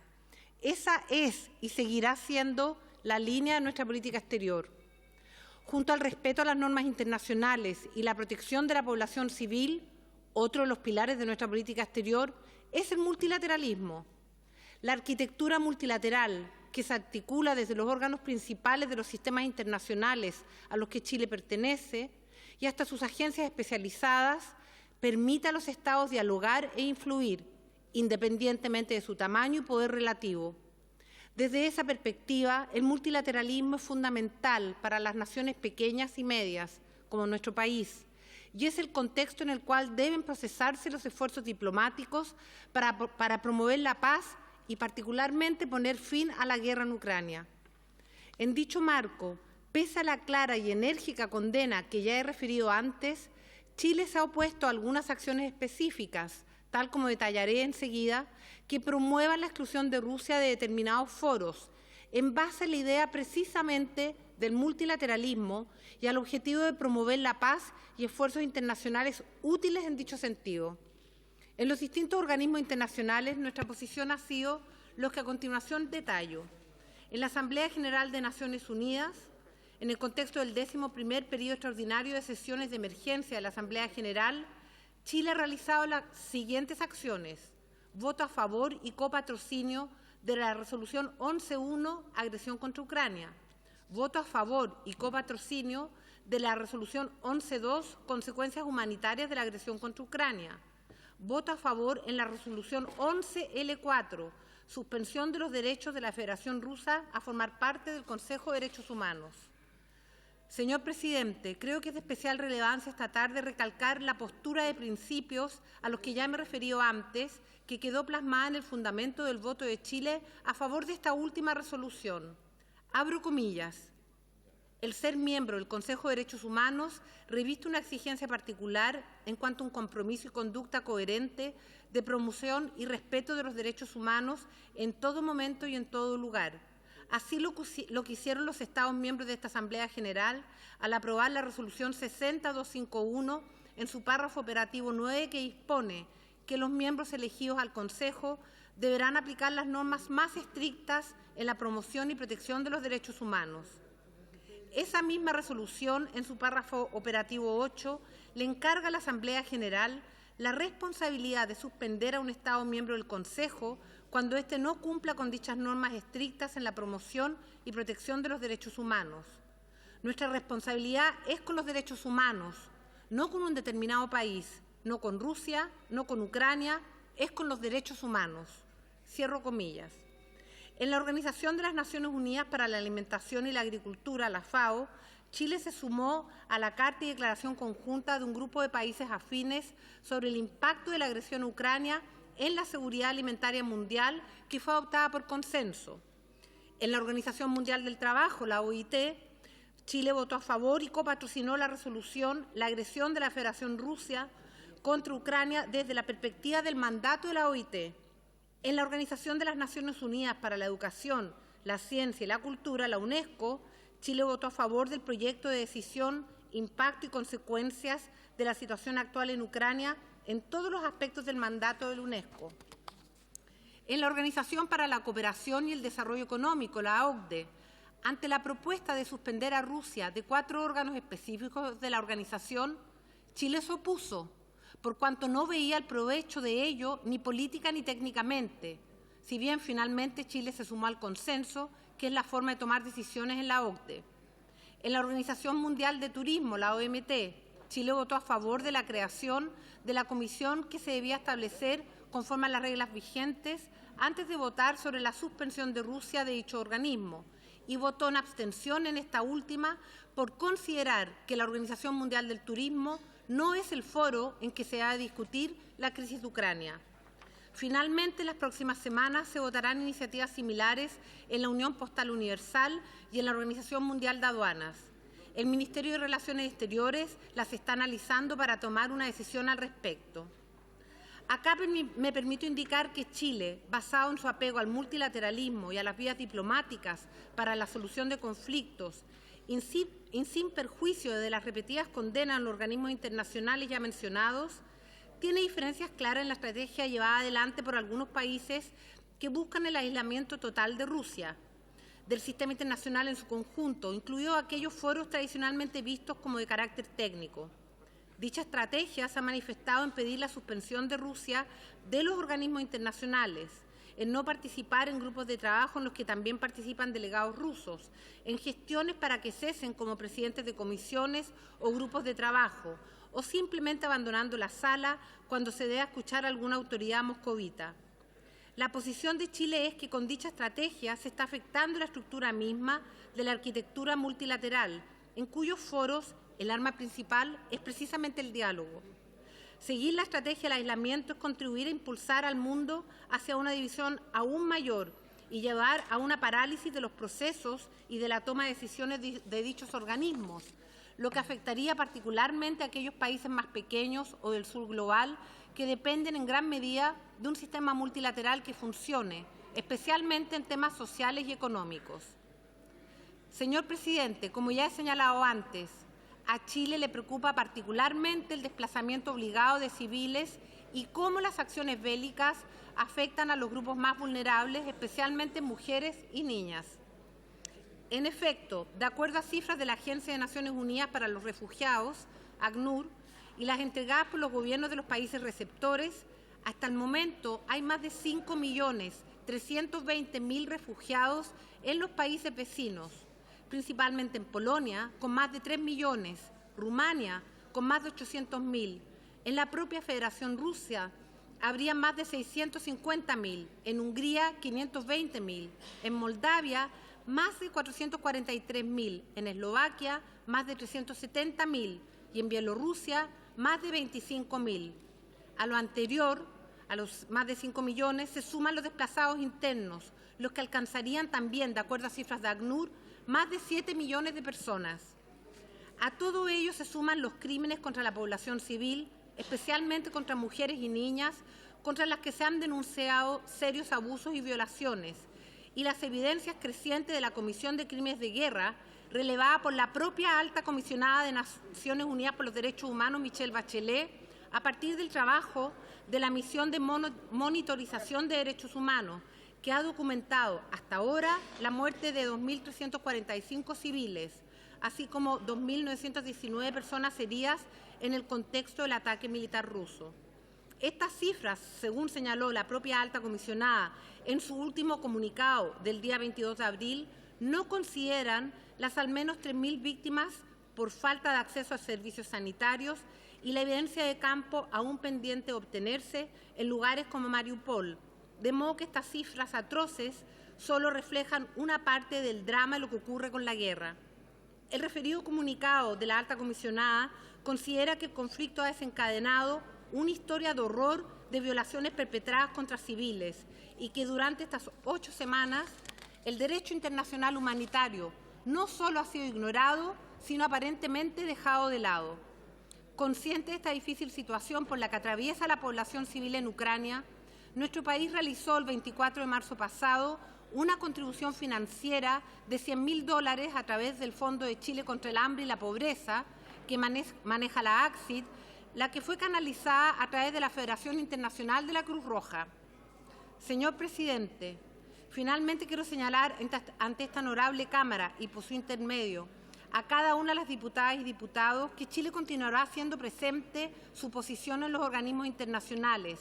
Esa es y seguirá siendo la línea de nuestra política exterior. Junto al respeto a las normas internacionales y la protección de la población civil, otro de los pilares de nuestra política exterior es el multilateralismo. La arquitectura multilateral, que se articula desde los órganos principales de los sistemas internacionales a los que Chile pertenece y hasta sus agencias especializadas, permite a los Estados dialogar e influir, independientemente de su tamaño y poder relativo. Desde esa perspectiva, el multilateralismo es fundamental para las naciones pequeñas y medias, como nuestro país, y es el contexto en el cual deben procesarse los esfuerzos diplomáticos para promover la paz y particularmente poner fin a la guerra en Ucrania. En dicho marco, pese a la clara y enérgica condena que ya he referido antes, Chile se ha opuesto a algunas acciones específicas, tal como detallaré enseguida, que promuevan la exclusión de Rusia de determinados foros, en base a la idea precisamente del multilateralismo y al objetivo de promover la paz y esfuerzos internacionales útiles en dicho sentido. En los distintos organismos internacionales, nuestra posición ha sido lo que a continuación detallo. En la Asamblea General de Naciones Unidas, en el contexto del 11º periodo extraordinario de sesiones de emergencia de la Asamblea General, Chile ha realizado las siguientes acciones: voto a favor y copatrocinio de la resolución 11.1, agresión contra Ucrania; voto a favor y copatrocinio de la resolución 11.2, consecuencias humanitarias de la agresión contra Ucrania; voto a favor en la resolución 11L4, suspensión de los derechos de la Federación Rusa a formar parte del Consejo de Derechos Humanos. Señor presidente, creo que es de especial relevancia esta tarde recalcar la postura de principios a los que ya me he referido antes, que quedó plasmada en el fundamento del voto de Chile a favor de esta última resolución. Abro comillas. El ser miembro del Consejo de Derechos Humanos reviste una exigencia particular en cuanto a un compromiso y conducta coherente de promoción y respeto de los derechos humanos en todo momento y en todo lugar. Así lo que hicieron los Estados miembros de esta Asamblea General al aprobar la resolución 60251 en su párrafo operativo 9, que dispone que los miembros elegidos al Consejo deberán aplicar las normas más estrictas en la promoción y protección de los derechos humanos. Esa misma resolución, en su párrafo operativo 8, le encarga a la Asamblea General la responsabilidad de suspender a un Estado miembro del Consejo cuando éste no cumpla con dichas normas estrictas en la promoción y protección de los derechos humanos. Nuestra responsabilidad es con los derechos humanos, no con un determinado país, no con Rusia, no con Ucrania, es con los derechos humanos. Cierro comillas. En la Organización de las Naciones Unidas para la Alimentación y la Agricultura, la FAO, Chile se sumó a la Carta y Declaración Conjunta de un grupo de países afines sobre el impacto de la agresión a Ucrania en la seguridad alimentaria mundial, que fue adoptada por consenso. En la Organización Mundial del Trabajo, la OIT, Chile votó a favor y copatrocinó la resolución La agresión de la Federación Rusa contra Ucrania desde la perspectiva del mandato de la OIT. En la Organización de las Naciones Unidas para la Educación, la Ciencia y la Cultura, la UNESCO, Chile votó a favor del proyecto de decisión, impacto y consecuencias de la situación actual en Ucrania en todos los aspectos del mandato de la UNESCO. En la Organización para la Cooperación y el Desarrollo Económico, la OCDE, ante la propuesta de suspender a Rusia de 4 órganos específicos de la organización, Chile se opuso, por cuanto no veía el provecho de ello ni política ni técnicamente, si bien finalmente Chile se sumó al consenso, que es la forma de tomar decisiones en la OCDE. En la Organización Mundial de Turismo, la OMT, Chile votó a favor de la creación de la comisión que se debía establecer conforme a las reglas vigentes antes de votar sobre la suspensión de Rusia de dicho organismo, y votó en abstención en esta última por considerar que la Organización Mundial del Turismo no es el foro en que se va a discutir la crisis de Ucrania. Finalmente, en las próximas semanas se votarán iniciativas similares en la Unión Postal Universal y en la Organización Mundial de Aduanas. El Ministerio de Relaciones Exteriores las está analizando para tomar una decisión al respecto. Acá me permito indicar que Chile, basado en su apego al multilateralismo y a las vías diplomáticas para la solución de conflictos, y sin perjuicio de las repetidas condenas a los organismos internacionales ya mencionados, tiene diferencias claras en la estrategia llevada adelante por algunos países que buscan el aislamiento total de Rusia, del sistema internacional en su conjunto, incluidos aquellos foros tradicionalmente vistos como de carácter técnico. Dicha estrategia se ha manifestado en pedir la suspensión de Rusia de los organismos internacionales, en no participar en grupos de trabajo en los que también participan delegados rusos, en gestiones para que cesen como presidentes de comisiones o grupos de trabajo, o simplemente abandonando la sala cuando se debe escuchar a alguna autoridad moscovita. La posición de Chile es que con dicha estrategia se está afectando la estructura misma de la arquitectura multilateral, en cuyos foros el arma principal es precisamente el diálogo. Seguir la estrategia del aislamiento es contribuir a impulsar al mundo hacia una división aún mayor y llevar a una parálisis de los procesos y de la toma de decisiones de dichos organismos, lo que afectaría particularmente a aquellos países más pequeños o del sur global que dependen en gran medida de un sistema multilateral que funcione, especialmente en temas sociales y económicos. Señor presidente, como ya he señalado antes, a Chile le preocupa particularmente el desplazamiento obligado de civiles y cómo las acciones bélicas afectan a los grupos más vulnerables, especialmente mujeres y niñas. En efecto, de acuerdo a cifras de la Agencia de Naciones Unidas para los Refugiados, ACNUR, y las entregadas por los gobiernos de los países receptores, hasta el momento hay más de 5.320.000 refugiados en los países vecinos, principalmente en Polonia, con más de 3 millones, Rumania, con más de 800.000. En la propia Federación Rusa habría más de 650.000, en Hungría 520.000, en Moldavia más de 443.000, en Eslovaquia más de 370.000 y en Bielorrusia más de 25.000. A lo anterior, a los más de 5 millones, se suman los desplazados internos, los que alcanzarían también, de acuerdo a cifras de ACNUR, más de 7 millones de personas. A todo ello se suman los crímenes contra la población civil, especialmente contra mujeres y niñas, contra las que se han denunciado serios abusos y violaciones, y las evidencias crecientes de la Comisión de Crímenes de Guerra, relevada por la propia alta comisionada de Naciones Unidas por los Derechos Humanos, Michelle Bachelet, a partir del trabajo de la misión de monitorización de derechos humanos, que ha documentado hasta ahora la muerte de 2.345 civiles, así como 2.919 personas heridas en el contexto del ataque militar ruso. Estas cifras, según señaló la propia alta comisionada en su último comunicado del día 22 de abril, no consideran las al menos 3.000 víctimas por falta de acceso a servicios sanitarios y la evidencia de campo aún pendiente de obtenerse en lugares como Mariupol, de modo que estas cifras atroces solo reflejan una parte del drama de lo que ocurre con la guerra. El referido comunicado de la alta comisionada considera que el conflicto ha desencadenado una historia de horror de violaciones perpetradas contra civiles y que durante estas 8 semanas el derecho internacional humanitario no solo ha sido ignorado, sino aparentemente dejado de lado. Consciente de esta difícil situación por la que atraviesa la población civil en Ucrania, nuestro país realizó el 24 de marzo pasado una contribución financiera de $100.000 a través del Fondo de Chile contra el Hambre y la Pobreza, que maneja la ACSID, la que fue canalizada a través de la Federación Internacional de la Cruz Roja. Señor presidente, finalmente quiero señalar ante esta honorable Cámara y por su intermedio a cada una de las diputadas y diputados que Chile continuará haciendo presente su posición en los organismos internacionales,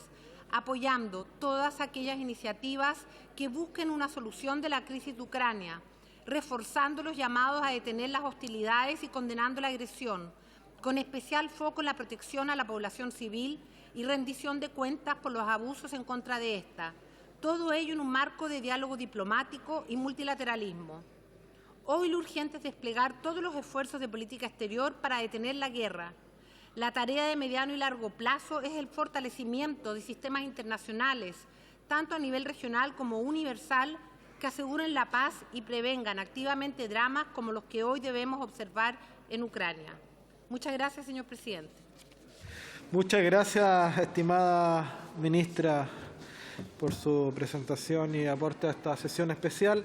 apoyando todas aquellas iniciativas que busquen una solución de la crisis de Ucrania, reforzando los llamados a detener las hostilidades y condenando la agresión, con especial foco en la protección a la población civil y rendición de cuentas por los abusos en contra de esta. Todo ello en un marco de diálogo diplomático y multilateralismo. Hoy lo urgente es desplegar todos los esfuerzos de política exterior para detener la guerra. La tarea de mediano y largo plazo es el fortalecimiento de sistemas internacionales, tanto a nivel regional como universal, que aseguren la paz y prevengan activamente dramas como los que hoy debemos observar en Ucrania. Muchas gracias, señor presidente. Muchas gracias, estimada ministra, por su presentación y aporte a esta sesión especial.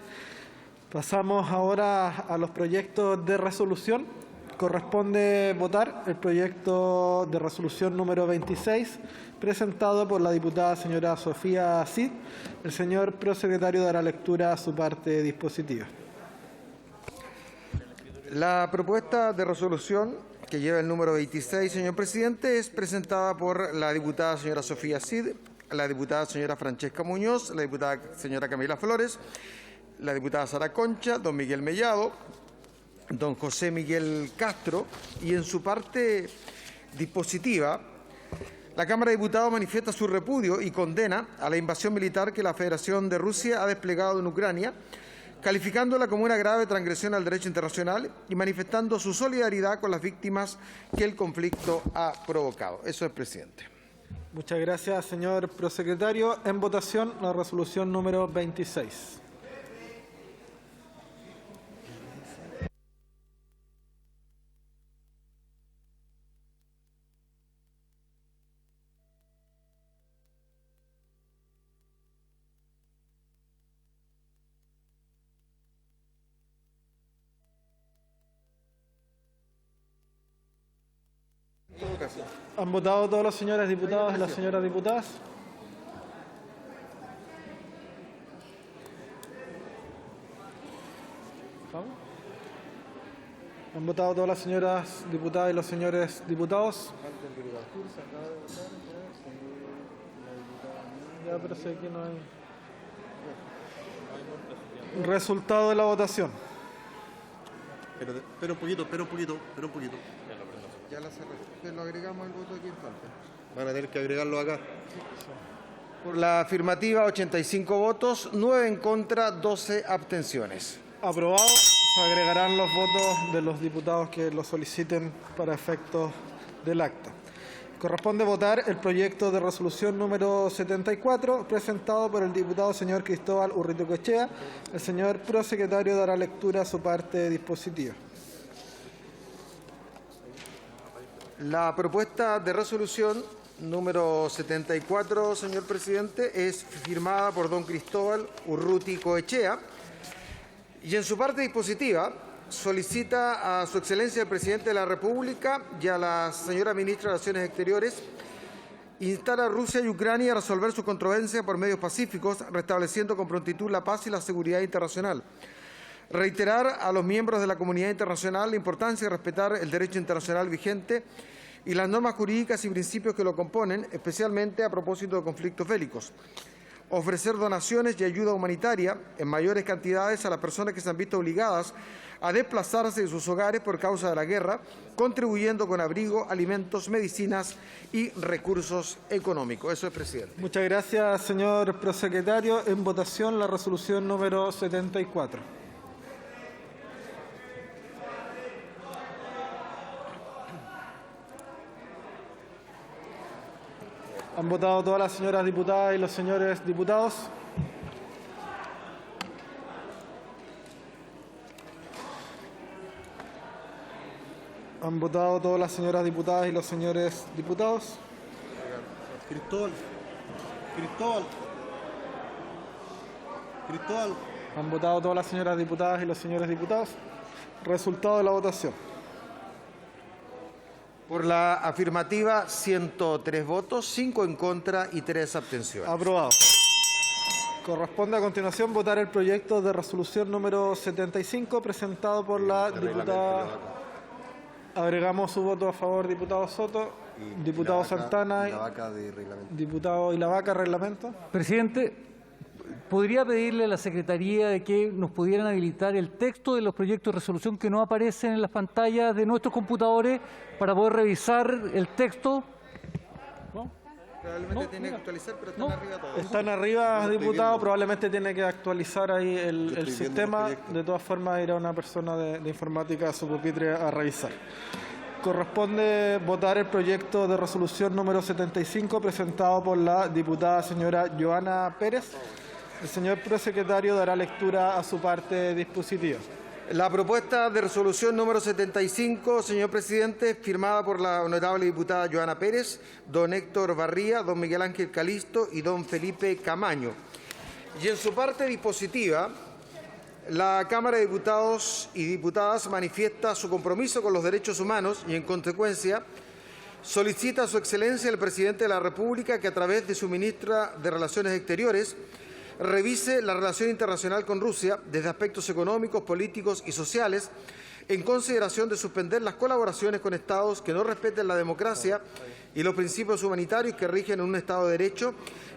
Pasamos ahora a los proyectos de resolución. Corresponde votar el proyecto de resolución número 26, presentado por la diputada señora Sofía Cid. El señor prosecretario dará lectura a su parte dispositiva. La propuesta de resolución, que lleva el número 26, señor presidente, es presentada por la diputada señora Sofía Cid, la diputada señora Francesca Muñoz, la diputada señora Camila Flores, la diputada Sara Concha, don Miguel Mellado, don José Miguel Castro, y en su parte dispositiva, la Cámara de Diputados manifiesta su repudio y condena a la invasión militar que la Federación de Rusia ha desplegado en Ucrania, calificándola como una grave transgresión al derecho internacional y manifestando su solidaridad con las víctimas que el conflicto ha provocado. Eso es, presidente. Muchas gracias, señor prosecretario. En votación, la resolución número 26. ¿Han votado todos los señores diputados y las señoras diputadas? ¿Han votado todas las señoras diputadas y los señores diputados? Ya, pero sé que no hay. Resultado de la votación. Pero un poquito. Ya lo agregamos el voto aquí en falta. Van a tener que agregarlo acá. Por la afirmativa, 85 votos, 9 en contra, 12 abstenciones. Aprobado. Se agregarán los votos de los diputados que lo soliciten para efectos del acta. Corresponde votar el proyecto de resolución número 74, presentado por el diputado señor Cristóbal Urruticoechea. El señor prosecretario dará lectura a su parte dispositiva. La propuesta de resolución número 74, señor presidente, es firmada por don Cristóbal Urruticoechea y en su parte dispositiva solicita a su excelencia el presidente de la República y a la señora ministra de Relaciones Exteriores instar a Rusia y Ucrania a resolver su controversia por medios pacíficos, restableciendo con prontitud la paz y la seguridad internacional. Reiterar a los miembros de la comunidad internacional la importancia de respetar el derecho internacional vigente y las normas jurídicas y principios que lo componen, especialmente a propósito de conflictos bélicos. ofrecer donaciones y ayuda humanitaria en mayores cantidades a las personas que se han visto obligadas a desplazarse de sus hogares por causa de la guerra, contribuyendo con abrigo, alimentos, medicinas y recursos económicos. Eso es, presidente. Muchas gracias, señor prosecretario. En votación la resolución número 74. ¿Han votado todas las señoras diputadas y los señores diputados? ¿Han votado todas las señoras diputadas y los señores diputados? Cristóbal. Cristóbal. Cristóbal. ¿Han votado todas las señoras diputadas y los señores diputados? Resultado de la votación. Por la afirmativa, 103 votos, 5 en contra y 3 abstenciones. Aprobado. Corresponde a continuación votar el proyecto de resolución número 75 presentado por la diputada. Agregamos su voto a favor, diputado Soto, diputado Santana, diputado Ilavaca, reglamento. Presidente, ¿podría pedirle a la Secretaría de que nos pudieran habilitar el texto de los proyectos de resolución que no aparecen en las pantallas de nuestros computadores para poder revisar el texto? Probablemente tiene que actualizar, pero están arriba todos. Están arriba, diputado, probablemente tiene que actualizar ahí el sistema. De todas formas, irá una persona de informática a su pupitre a revisar. Corresponde votar el proyecto de resolución número 75 presentado por la diputada señora Joana Pérez. El señor prosecretario dará lectura a su parte dispositiva. La propuesta de resolución número 75, señor presidente, firmada por la honorable diputada Joana Pérez, don Héctor Barría, don Miguel Ángel Calisto y don Felipe Camaño. Y en su parte dispositiva, la Cámara de Diputados y Diputadas manifiesta su compromiso con los derechos humanos y, en consecuencia, solicita a su excelencia el presidente de la República que, a través de su ministra de Relaciones Exteriores, revise la relación internacional con Rusia desde aspectos económicos, políticos y sociales, en consideración de suspender las colaboraciones con estados que no respeten la democracia y los principios humanitarios que rigen en un Estado de Derecho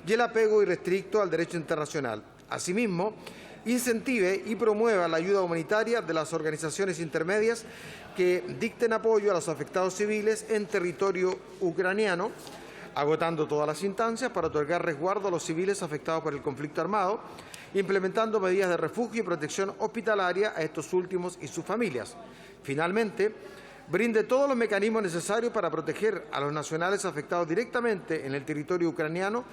y el apego irrestricto al derecho internacional. Asimismo, incentive y promueva la ayuda humanitaria de las organizaciones intermedias que dicten apoyo a los afectados civiles en territorio ucraniano, agotando todas las instancias para otorgar resguardo a los civiles afectados por el conflicto armado, implementando medidas de refugio y protección hospitalaria a estos últimos y sus familias. Finalmente, brinde todos los mecanismos necesarios para proteger a los nacionales afectados directamente en el territorio ucraniano,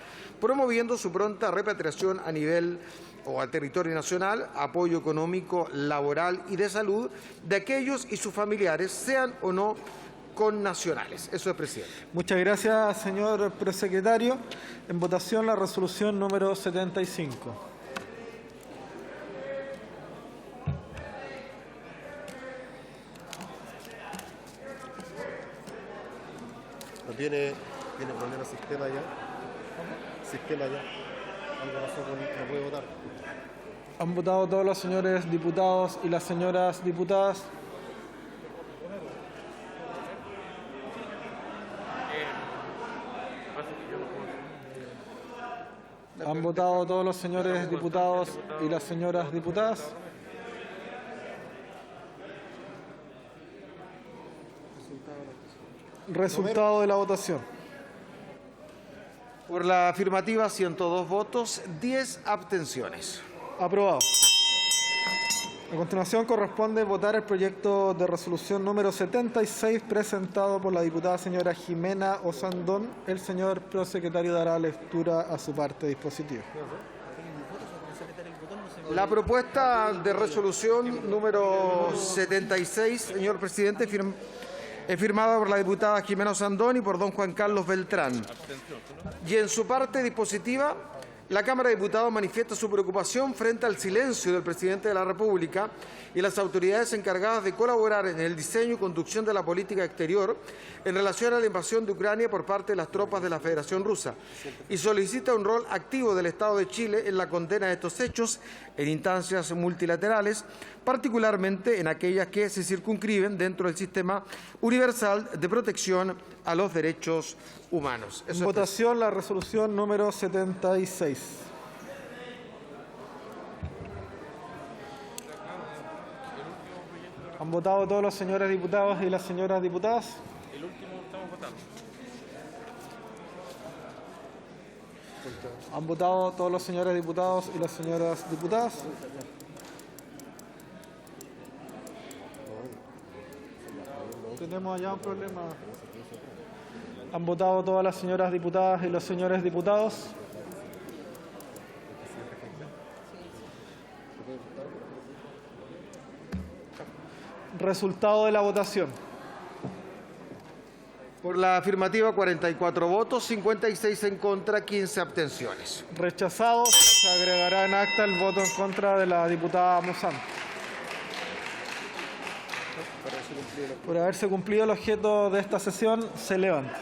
promoviendo su pronta repatriación a nivel o al territorio nacional, apoyo económico, laboral y de salud de aquellos y sus familiares, sean o no connacionales. Eso es, presidente. Muchas gracias, señor prosecretario. En votación la resolución número 75. ¿No tiene problema el sistema ya? ¿Sistema ya? Algo pasó con no puede votar. ¿Han votado todos los señores diputados y las señoras diputadas? ¿Han votado todos los señores diputados y las señoras diputadas? Resultado de la votación. Por la afirmativa, 102 votos, 10 abstenciones. Aprobado. A continuación corresponde votar el proyecto de resolución número 76 presentado por la diputada señora Jimena Osandón. El señor prosecretario dará lectura a su parte dispositiva. La propuesta de resolución número 76, señor presidente, es firmada por la diputada Jimena Osandón y por don Juan Carlos Beltrán. Y en su parte dispositiva, la Cámara de Diputados manifiesta su preocupación frente al silencio del presidente de la República y las autoridades encargadas de colaborar en el diseño y conducción de la política exterior en relación a la invasión de Ucrania por parte de las tropas de la Federación Rusa, y solicita un rol activo del Estado de Chile en la condena de estos hechos en instancias multilaterales, particularmente en aquellas que se circunscriben dentro del sistema universal de protección a los derechos humanos. En votación la resolución número 76. ¿Han votado todos los señores diputados y las señoras diputadas? El último estamos votando. ¿Han votado todos los señores diputados y las señoras diputadas? Tenemos allá un problema. ¿Han votado todas las señoras diputadas y los señores diputados? Resultado de la votación. Por la afirmativa, 44 votos, 56 en contra, 15 abstenciones. Rechazado. Se agregará en acta el voto en contra de la diputada Mozán. Por haberse cumplido el objeto de esta sesión, se levanta.